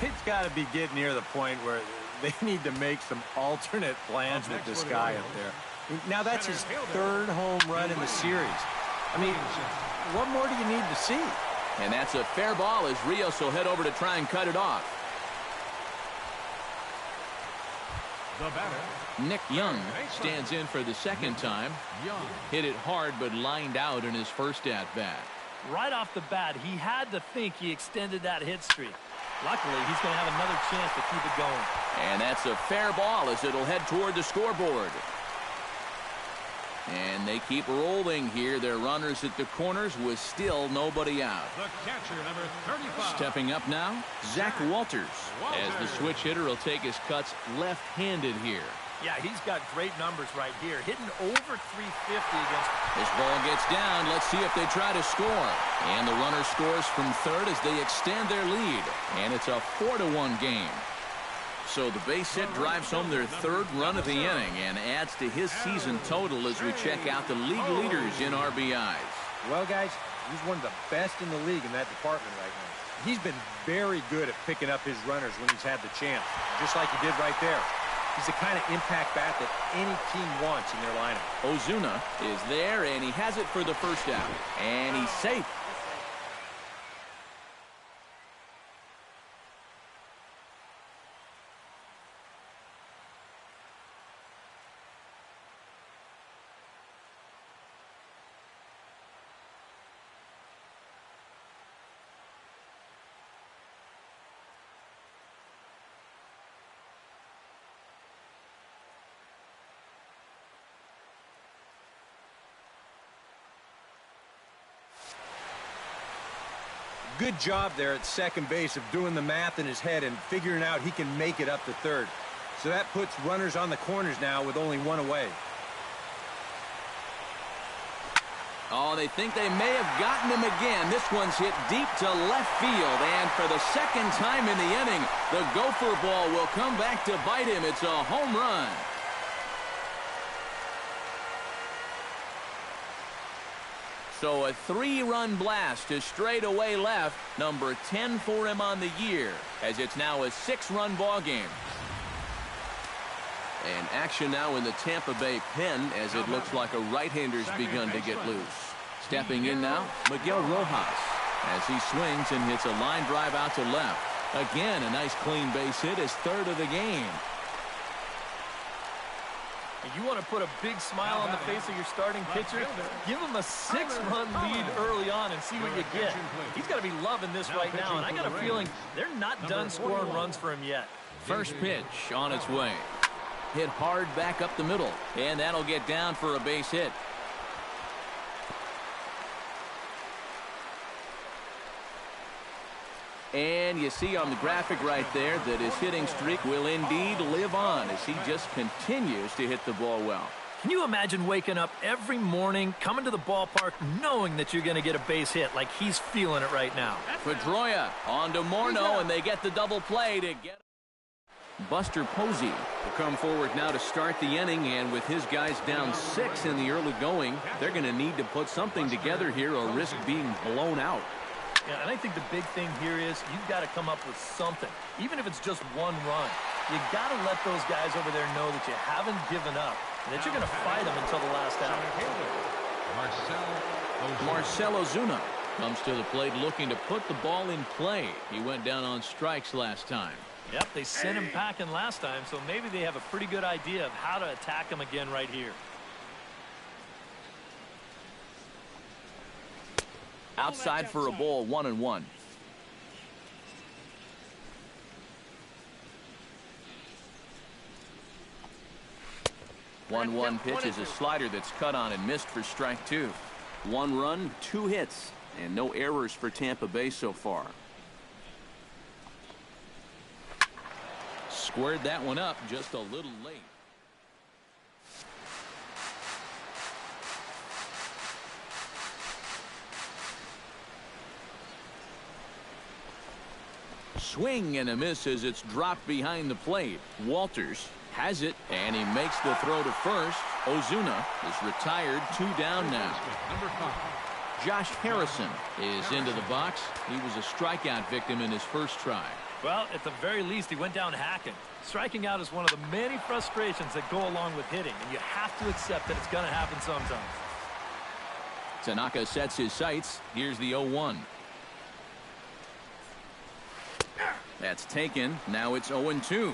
it's got to be getting near the point where they need to make some alternate plans with this guy up there. Now, that's his 3rd home run in the series. I mean, what more do you need to see? And that's a fair ball as Rios will head over to try and cut it off. The batter, Nick Young stands in for the second time. Hit it hard but lined out in his first at-bat. Right off the bat, he had to think he extended that hit streak. Luckily, he's going to have another chance to keep it going. And that's a fair ball as it'll head toward the scoreboard. And they keep rolling here. Their runners at the corners with still nobody out. the catcher, number 35. Stepping up now, Zach Walters. As the switch hitter will take his cuts left-handed here. Yeah, he's got great numbers right here. Hitting over 350 against. This ball gets down. Let's see if they try to score. And the runner scores from third as they extend their lead. And it's a 4-1 game. So the base hit drives home their 3rd run of the inning and adds to his season total as we check out the league leaders in RBIs. Well, guys, he's one of the best in the league in that department right now. He's been very good at picking up his runners when he's had the chance, just like he did right there. He's the kind of impact bat that any team wants in their lineup. Ozuna is there, and he has it for the first out. And he's safe. Good job there at second base of doing the math in his head and figuring out he can make it up to third. So that puts runners on the corners now with only 1 away. Oh, they think they may have gotten him again. This one's hit deep to left field. And for the second time in the inning, the gopher ball will come back to bite him. It's a home run. So a 3-run blast to straightaway left, number 10 for him on the year, as it's now a 6-run ball game. And action now in the Tampa Bay pen as it looks like a right-hander's begun to get loose. Stepping in now, Miguel Rojas as he swings and hits a line drive out to left. Again, a nice clean base hit, his 3rd of the game. You want to put a big smile on the face of your starting pitcher? Give him a 6-run lead early on and see what you get. He's got to be loving this right now, and I got a feeling they're not done scoring runs for him yet. First pitch on its way. Hit hard back up the middle, and that'll get down for a base hit. And you see on the graphic right there that his hitting streak will indeed live on as he just continues to hit the ball well. Can you imagine waking up every morning, coming to the ballpark, knowing that you're going to get a base hit like he's feeling it right now? Pedroia on to Morneau, and they get the double play to get. Buster Posey will come forward now to start the inning, and with his guys down 6 in the early going, they're going to need to put something together here or risk being blown out. Yeah, and I think the big thing here is you've got to come up with something, even if it's just one run. You got to let those guys over there know that you haven't given up and that you're going to fight them until the last out. Marcell Ozuna comes to the plate looking to put the ball in play. He went down on strikes last time. Yep, they sent him packing last time, so maybe they have a pretty good idea of how to attack him again right here. Outside for a ball, 1-1. One pitch is a slider that's cut on and missed for strike 2. 1 run, 2 hits, and no errors for Tampa Bay so far. Squared that one up just a little late. Swing and a miss as it's dropped behind the plate. Walters has it, and he makes the throw to first. Ozuna is retired, 2 down now. Josh Harrison is into the box. He was a strikeout victim in his first try. Well, at the very least, he went down hacking. Striking out is one of the many frustrations that go along with hitting, and you have to accept that it's going to happen sometimes. Tanaka sets his sights. Here's the 0-1. That's taken. Now it's 0-2.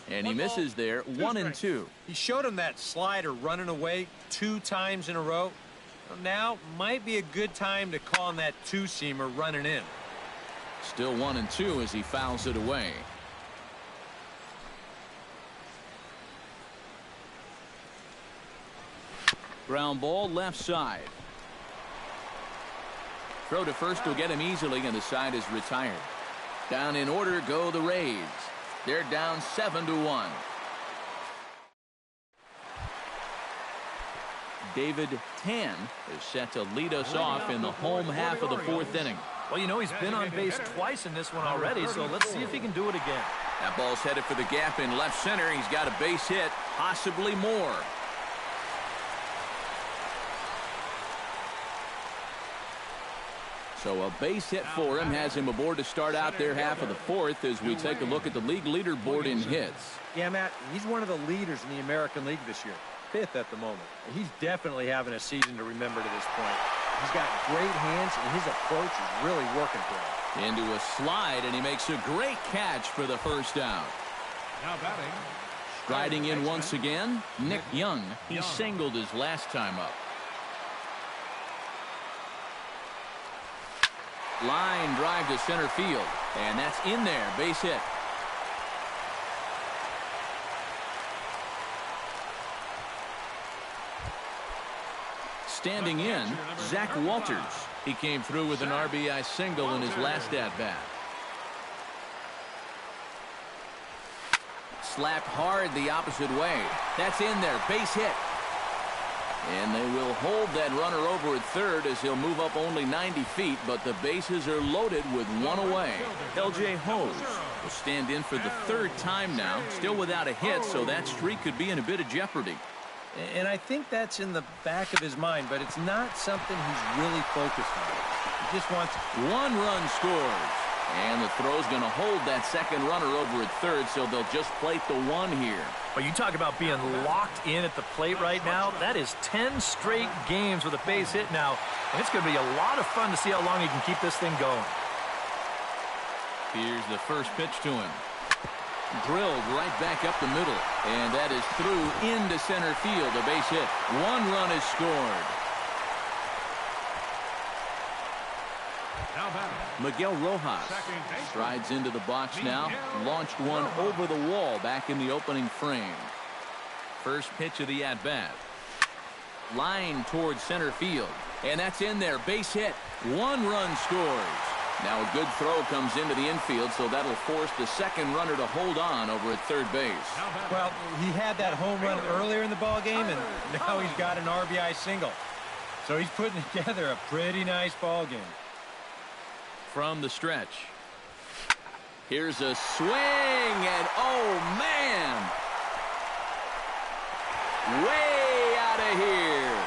And he misses there. 1-2. He showed him that slider running away 2 times in a row. Now might be a good time to call on that 2-seamer running in. Still 1-2 as he fouls it away. Ground ball left side. Throw to first will get him easily, and the side is retired. Down in order go the Rays. They're down 7-1. David Tan is set to lead us off in the home half of the 4th inning. Well, you know, he's been on base twice in this one already, so let's see if he can do it again. That ball's headed for the gap in left center. He's got a base hit, possibly more. So a base hit for him has him aboard to start out their half of the 4th as we take a look at the league leaderboard in hits. Yeah, Matt, he's one of the leaders in the American League this year. 5th at the moment. He's definitely having a season to remember to this point. He's got great hands, and his approach is really working for him. Into a slide, and he makes a great catch for the first out. Now batting. Striding in once again, Nick Young. He singled his last time up. Line drive to center field, and that's in there. Base hit. Standing in, Zach Walters. He came through with an RBI single in his last at-bat. Slapped hard the opposite way. That's in there. Base hit. And they will hold that runner over at third as he'll move up only 90 feet, but the bases are loaded with 1 away. L.J. Hose will stand in for the 3rd time now, still without a hit, so that streak could be in a bit of jeopardy. And I think that's in the back of his mind, but it's not something he's really focused on. He just wants 1 run scores. And the throw's going to hold that second runner over at third, so they'll just plate the 1 here. Well, you talk about being locked in at the plate right now. That is 10 straight games with a base hit now. And it's going to be a lot of fun to see how long he can keep this thing going. Here's the first pitch to him. Drilled right back up the middle. And that is through into center field. A base hit. 1 run is scored. Miguel Rojas strides into the box now. Launched one over the wall back in the opening frame. First pitch of the at-bat. Line towards center field. And that's in there. Base hit. 1 run scores. Now a good throw comes into the infield, so that'll force the second runner to hold on over at third base. Well, he had that home run earlier in the ball game, and now he's got an RBI single. So he's putting together a pretty nice ball game. From the stretch. Here's a swing, and oh, man! Way out of here.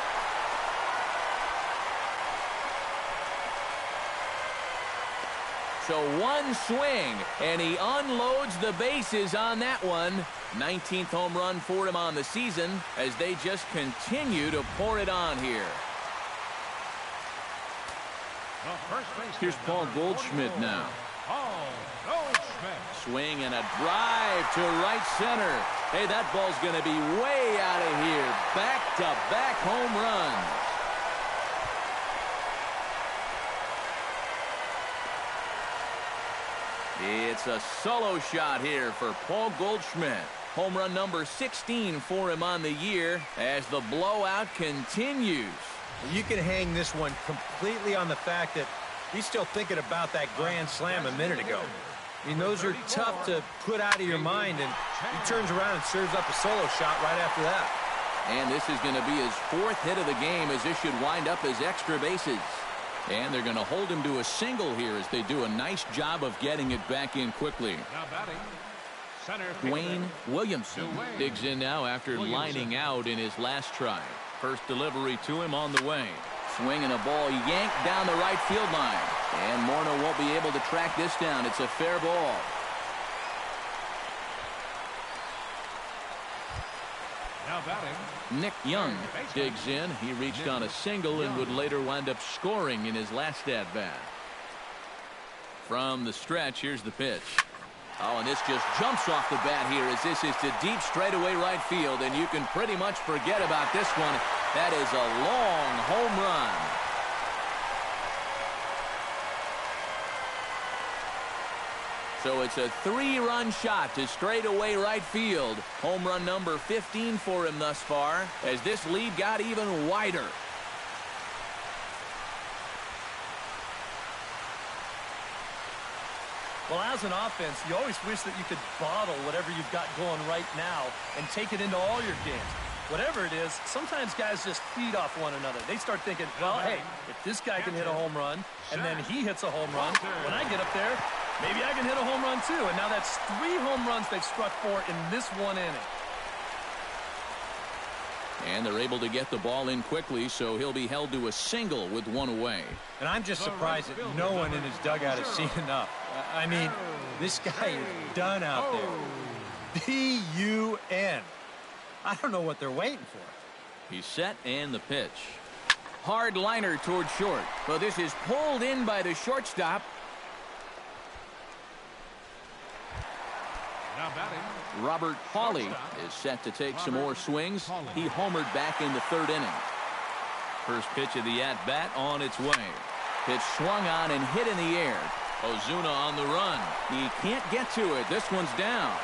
So one swing, and he unloads the bases on that one. 19th home run for him on the season as they just continue to pour it on here. Here's Paul Goldschmidt now. Swing and a drive to right center. Hey, that ball's going to be way out of here. Back-to-back home runs. It's a solo shot here for Paul Goldschmidt. Home run number 16 for him on the year as the blowout continues. You can hang this one completely on the fact that he's still thinking about that grand slam a minute ago. I mean, those are tough to put out of your mind, and he turns around and serves up a solo shot right after that. And this is going to be his fourth hit of the game, as this should wind up as extra bases. And they're going to hold him to a single here as they do a nice job of getting it back in quickly. Dwayne Williamson digs in now after lining out in his last try. First delivery to him on the way. Swinging a ball yanked down the right field line. And Morneau won't be able to track this down. It's a fair ball. Now batting, Nick Young digs in. He reached on a single and would later wind up scoring in his last at-bat. From the stretch, here's the pitch. Oh, and this just jumps off the bat here as this is to deep straightaway right field, and you can pretty much forget about this one. That is a long home run. So it's a 3-run shot to straightaway right field. Home run number 15 for him thus far as this lead got even wider. Well, as an offense, you always wish that you could bottle whatever you've got going right now and take it into all your games. Whatever it is, sometimes guys just feed off one another. They start thinking, well, hey, if this guy can hit a home run and then he hits a home run, when I get up there, maybe I can hit a home run too. And now that's 3 home runs they've struck for in this one inning. And they're able to get the ball in quickly, so he'll be held to a single with 1 away. And I'm just surprised that no one in his dugout has seen enough. I mean, this guy is done out there. D-U-N. I don't know what they're waiting for. He's set, and the pitch. Hard liner toward short. Well, this is pulled in by the shortstop. now batting, Robert Hawley is set to take some more swings. He homered back in the 3rd inning. First pitch of the at-bat on its way. Pitch swung on and hit in the air. Ozuna on the run. He can't get to it. This one's down.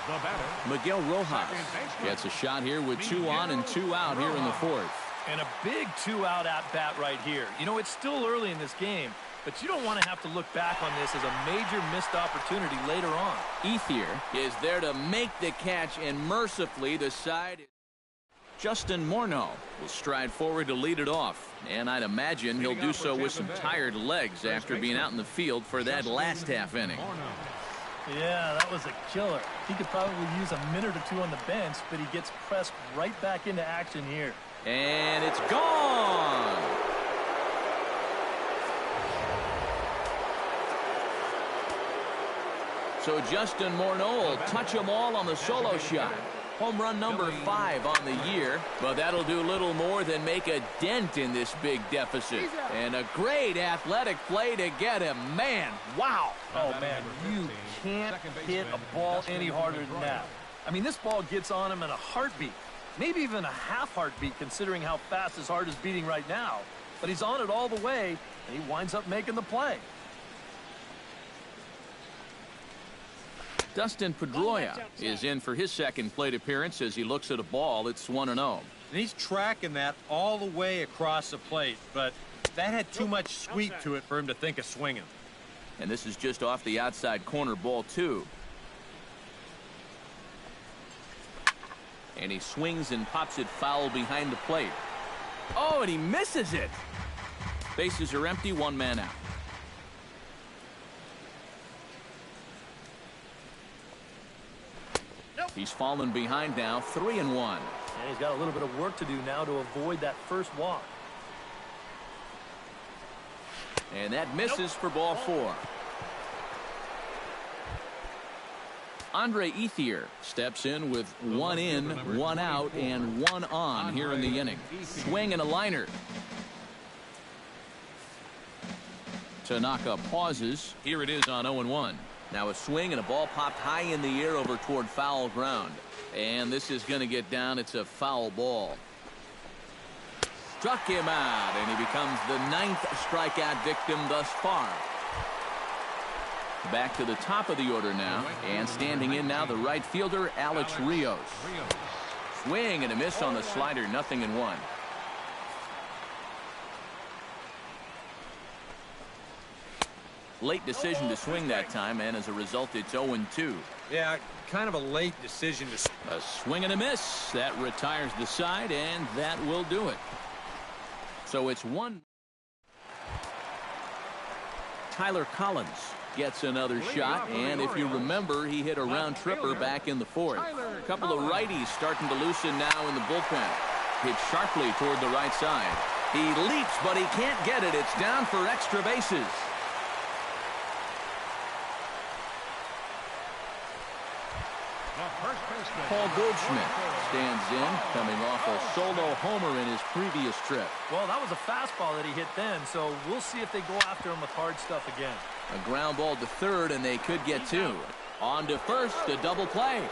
the batter, Miguel Rojas gets a shot here with 2 on and 2 out here in the 4th. And a big 2-out at-bat right here. You know, it's still early in this game, but you don't want to have to look back on this as a major missed opportunity later on. Ethier is there to make the catch, and mercifully the side. Justin Morneau will stride forward to lead it off, and I'd imagine he'll do so with some tired legs after being out in the field for that last half inning. Yeah, that was a killer. He could probably use a minute or 2 on the bench, but he gets pressed right back into action here. And it's gone. So Justin Morneau will touch them all on the solo shot. Home run number 5 on the year, but that'll do little more than make a dent in this big deficit. And a great athletic play to get him. Man, wow. Oh, man, you can't hit a ball any harder than that. I mean, this ball gets on him in a heartbeat. Maybe even a half heartbeat, considering how fast his heart is beating right now. But he's on it all the way, and he winds up making the play. Dustin Pedroia is in for his second plate appearance as he looks at a ball. It's 1-0. And he's tracking that all the way across the plate, but that had too much sweep to it for him to think of swinging. And this is just off the outside corner, ball 2. And he swings and pops it foul behind the plate. Oh, and he misses it. Bases are empty, 1 man out. He's fallen behind now, 3-1. And he's got a little bit of work to do now to avoid that first walk. And that misses for ball 4. Andre Ethier steps in with 1 in, 1 out, and 1 on here in the inning. Swing and a liner. Tanaka pauses. Here it is on 0-1. Now a swing and a ball popped high in the air over toward foul ground. And this is going to get down. It's a foul ball. Struck him out, and he becomes the 9th strikeout victim thus far. Back to the top of the order now, and standing in now the right fielder, Alex Rios. Swing and a miss on the slider, 0-1. Late decision to swing that time, and as a result, it's 0-2. Yeah, kind of a late decision to... A swing and a miss. That retires the side, and that will do it. So it's 1. Tyler Collins gets another shot, and if you remember, he hit a round tripper back in the 4th. A couple of righties starting to loosen now in the bullpen. Hit sharply toward the right side. He leaps, but he can't get it. It's down for extra bases. Paul Goldschmidt stands in, coming off a solo homer in his previous trip. Well, that was a fastball that he hit then, so we'll see if they go after him with hard stuff again. A ground ball to third, and they could get 2. On to first, a double play.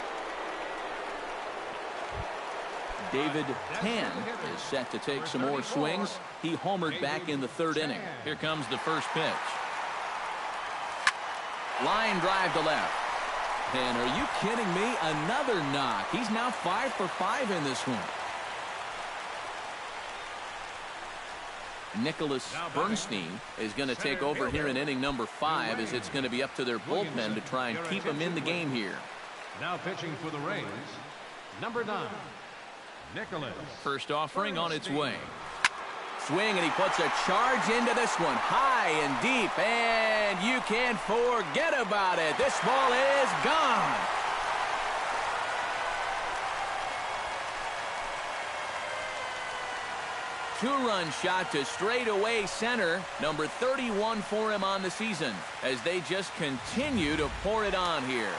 David Tan is set to take some more swings. He homered back in the 3rd inning. Here comes the first pitch. Line drive to left. And are you kidding me? Another knock. He's now 5 for 5 in this one. Nicholas Bernstein is going to take over here in inning number 5, as it's going to be up to their bullpen to try and keep him in the game here. Now pitching for the Rays, number 9, Nicholas. First offering on its way. Swing, and he puts a charge into this one, high and deep, and you can't forget about it. This ball is gone. Two-run shot to straightaway center, number 31 for him on the season, as they just continue to pour it on here.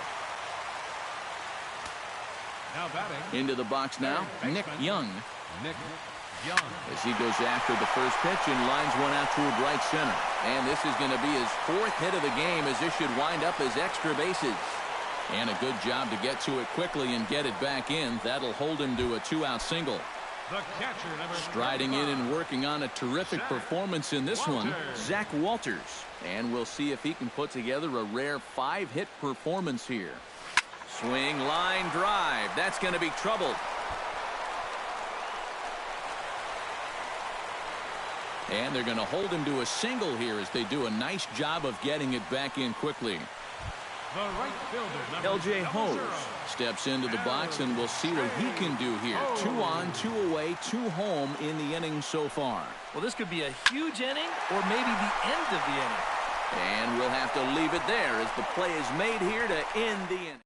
Now batting. Into the box now, Nick Young. Nick Young. As he goes after the first pitch and lines one out toward right center. And this is going to be his 4th hit of the game, as this should wind up as extra bases. And a good job to get to it quickly and get it back in. That'll hold him to a 2-out single. The catcher, number Striding in and working on a terrific performance in this one, Zach Walters. And we'll see if he can put together a rare 5-hit performance here. Swing, line, drive. That's going to be trouble. And they're going to hold him to a single here, as they do a nice job of getting it back in quickly. The right fielder, L.J. Hose steps into the box, and we'll see what he can do here. 2 on, 2 away, 2 home in the inning so far. Well, this could be a huge inning, or maybe the end of the inning. And we'll have to leave it there, as the play is made here to end the inning.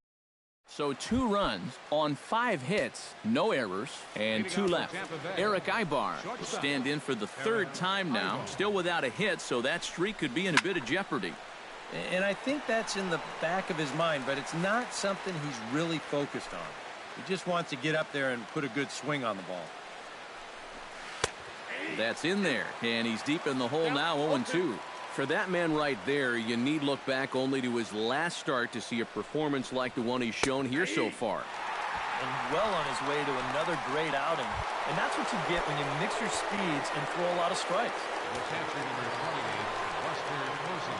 So 2 runs on 5 hits, no errors, and 2 left. Eric Ibar will stand in for the 3rd time now, still without a hit, so that streak could be in a bit of jeopardy. And I think that's in the back of his mind, but it's not something he's really focused on. He just wants to get up there and put a good swing on the ball. That's in there, and he's deep in the hole now, 0-2. For that man right there, you need look back only to his last start to see a performance like the one he's shown here so far. And well on his way to another great outing. And that's what you get when you mix your speeds and throw a lot of strikes. The catcher, number 28, Buster Posey.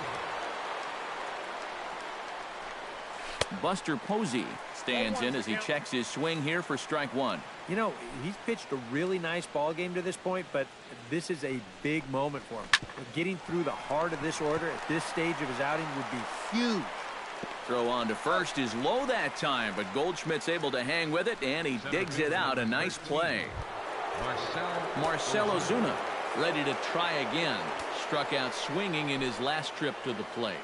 Buster Posey stands in as he checks his swing here for strike one. You know, he's pitched a really nice ball game to this point, but this is a big moment for him. Getting through the heart of this order at this stage of his outing would be huge. Throw on to first is low that time, but Goldschmidt's able to hang with it, and he digs it out. A nice play. Marcell Ozuna ready to try again. Struck out swinging in his last trip to the plate.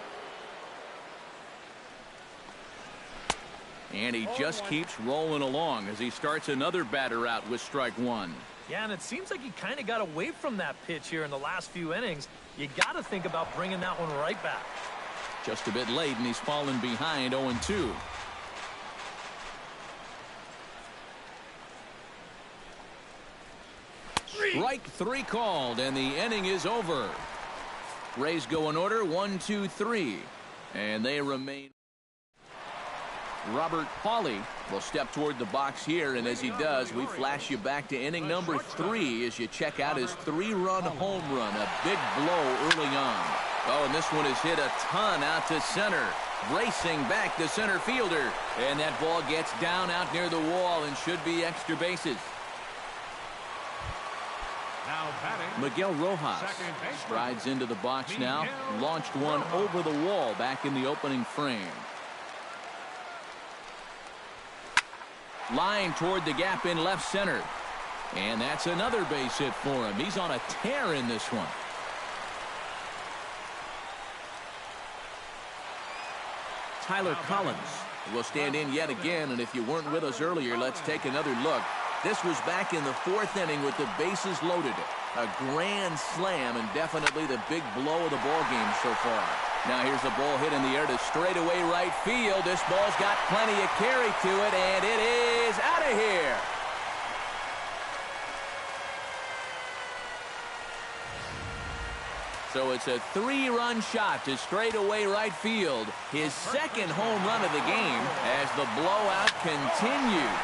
And he just keeps rolling along as he starts another batter out with strike one. Yeah, and it seems like he kind of got away from that pitch here in the last few innings. You got to think about bringing that one right back. Just a bit late, and he's fallen behind 0-2. Strike three called, and the inning is over. Rays go in order, 1, 2, 3. And they remain. Robert Pauly will step toward the box here, and as he does, we flash you back to inning number 3 as you check out his 3-run home run. A big blow early on. Oh, and this one is hit a ton out to center. Racing back the center fielder. And that ball gets down out near the wall and should be extra bases. Now batting, Miguel Rojas strides into the box now. Launched one over the wall back in the opening frame. Line toward the gap in left center. And that's another base hit for him. He's on a tear in this one. Tyler Collins will stand in yet again, and if you weren't with us earlier, let's take another look. This was back in the 4th inning with the bases loaded. A grand slam and definitely the big blow of the ball game so far. Now here's a ball hit in the air to straightaway right field. This ball's got plenty of carry to it, and it is out of here. So it's a 3-run shot to straightaway right field. His 2nd home run of the game as the blowout continues.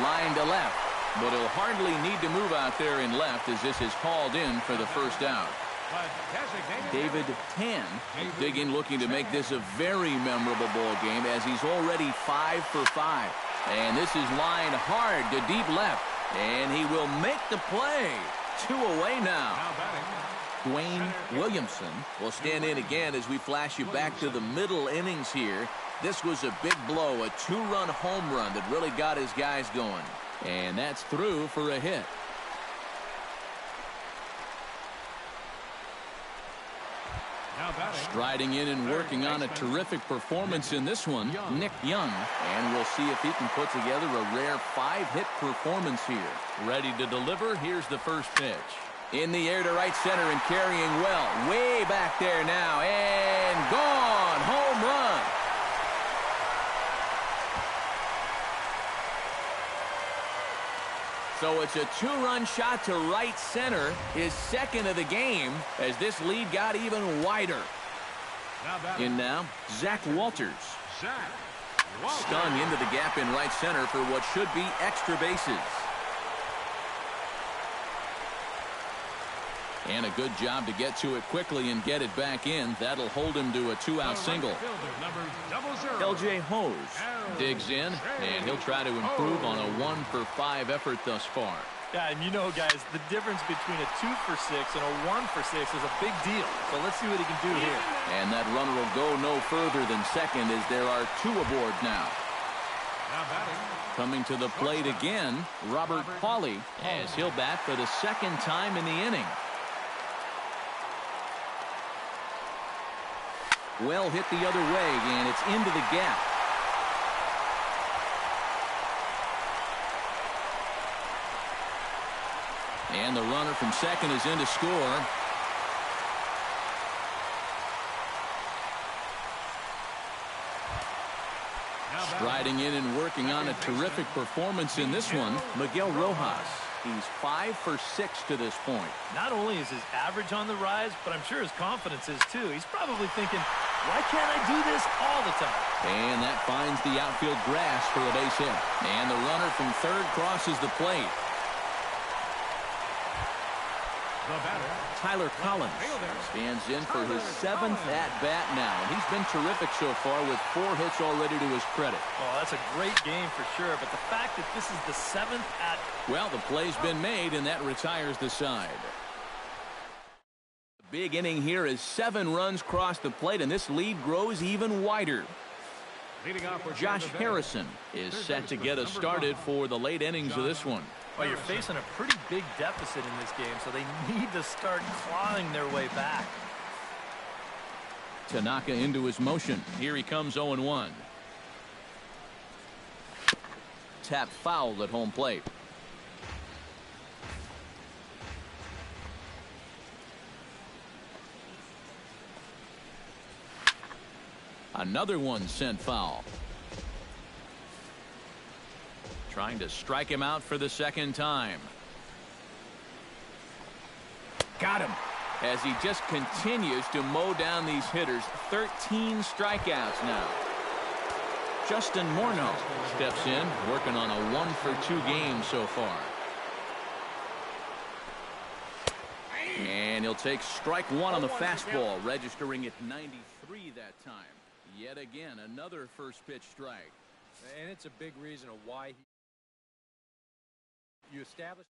Line to left, but he'll hardly need to move out there in left as this is called in for the first out. David Tan digging, looking to make this a very memorable ball game as he's already 5 for 5. And this is lined hard to deep left, and he will make the play. 2 away now. Dwayne Williamson will stand in again as we flash you back to the middle innings here. This was a big blow, a 2-run home run that really got his guys going. And that's through for a hit. Striding in and working on a terrific performance in this one, Nick Young. And we'll see if he can put together a rare 5-hit performance here. Ready to deliver, here's the first pitch. In the air to right center and carrying well. Way back there now. And gone. Home run. So it's a 2-run shot to right center. His 2nd of the game as this lead got even wider. In now, Zach Walters. Stung into the gap in right center for what should be extra bases. And a good job to get to it quickly and get it back in. That'll hold him to a 2-out single. LJ Hose digs in, and he'll try to improve on a 1 for 5 effort thus far. Yeah, and you know, guys, the difference between a 2 for 6 and a 1 for 6 is a big deal. So let's see what he can do here. And that runner will go no further than second as there are 2 aboard now. Coming to the plate again, Robert Pauly, as he'll bat for the 2nd time in the inning. Well hit the other way, and it's into the gap. And the runner from second is in to score. Striding in and working on a terrific performance in this one, Miguel Rojas. He's 5 for 6 to this point. Not only is his average on the rise, but I'm sure his confidence is too. He's probably thinking, why can't I do this all the time? And that finds the outfield grass for a base hit. And the runner from third crosses the plate. The batter, Tyler Collins stands in for his 7th at-bat now, and he's been terrific so far with 4 hits already to his credit. Oh, that's a great game for sure, but the fact that this is the 7th at... Well, the play's been made, and that retires the side. The big inning here is 7 runs cross the plate, and this lead grows even wider. leading off for Josh Harrison is set to get us started for the late innings of this one. Well, you're facing a pretty big deficit in this game, so they need to start clawing their way back. Tanaka into his motion. Here he comes 0-1. Tap foul at home plate. Another one sent foul. Trying to strike him out for the second time. Got him. As he just continues to mow down these hitters. 13 strikeouts now. Justin Morneau steps in, working on a 1-for-2 game so far. And he'll take strike 1 on the fastball, registering at 93 that time. Yet again, another first pitch strike. And it's a big reason of why you establish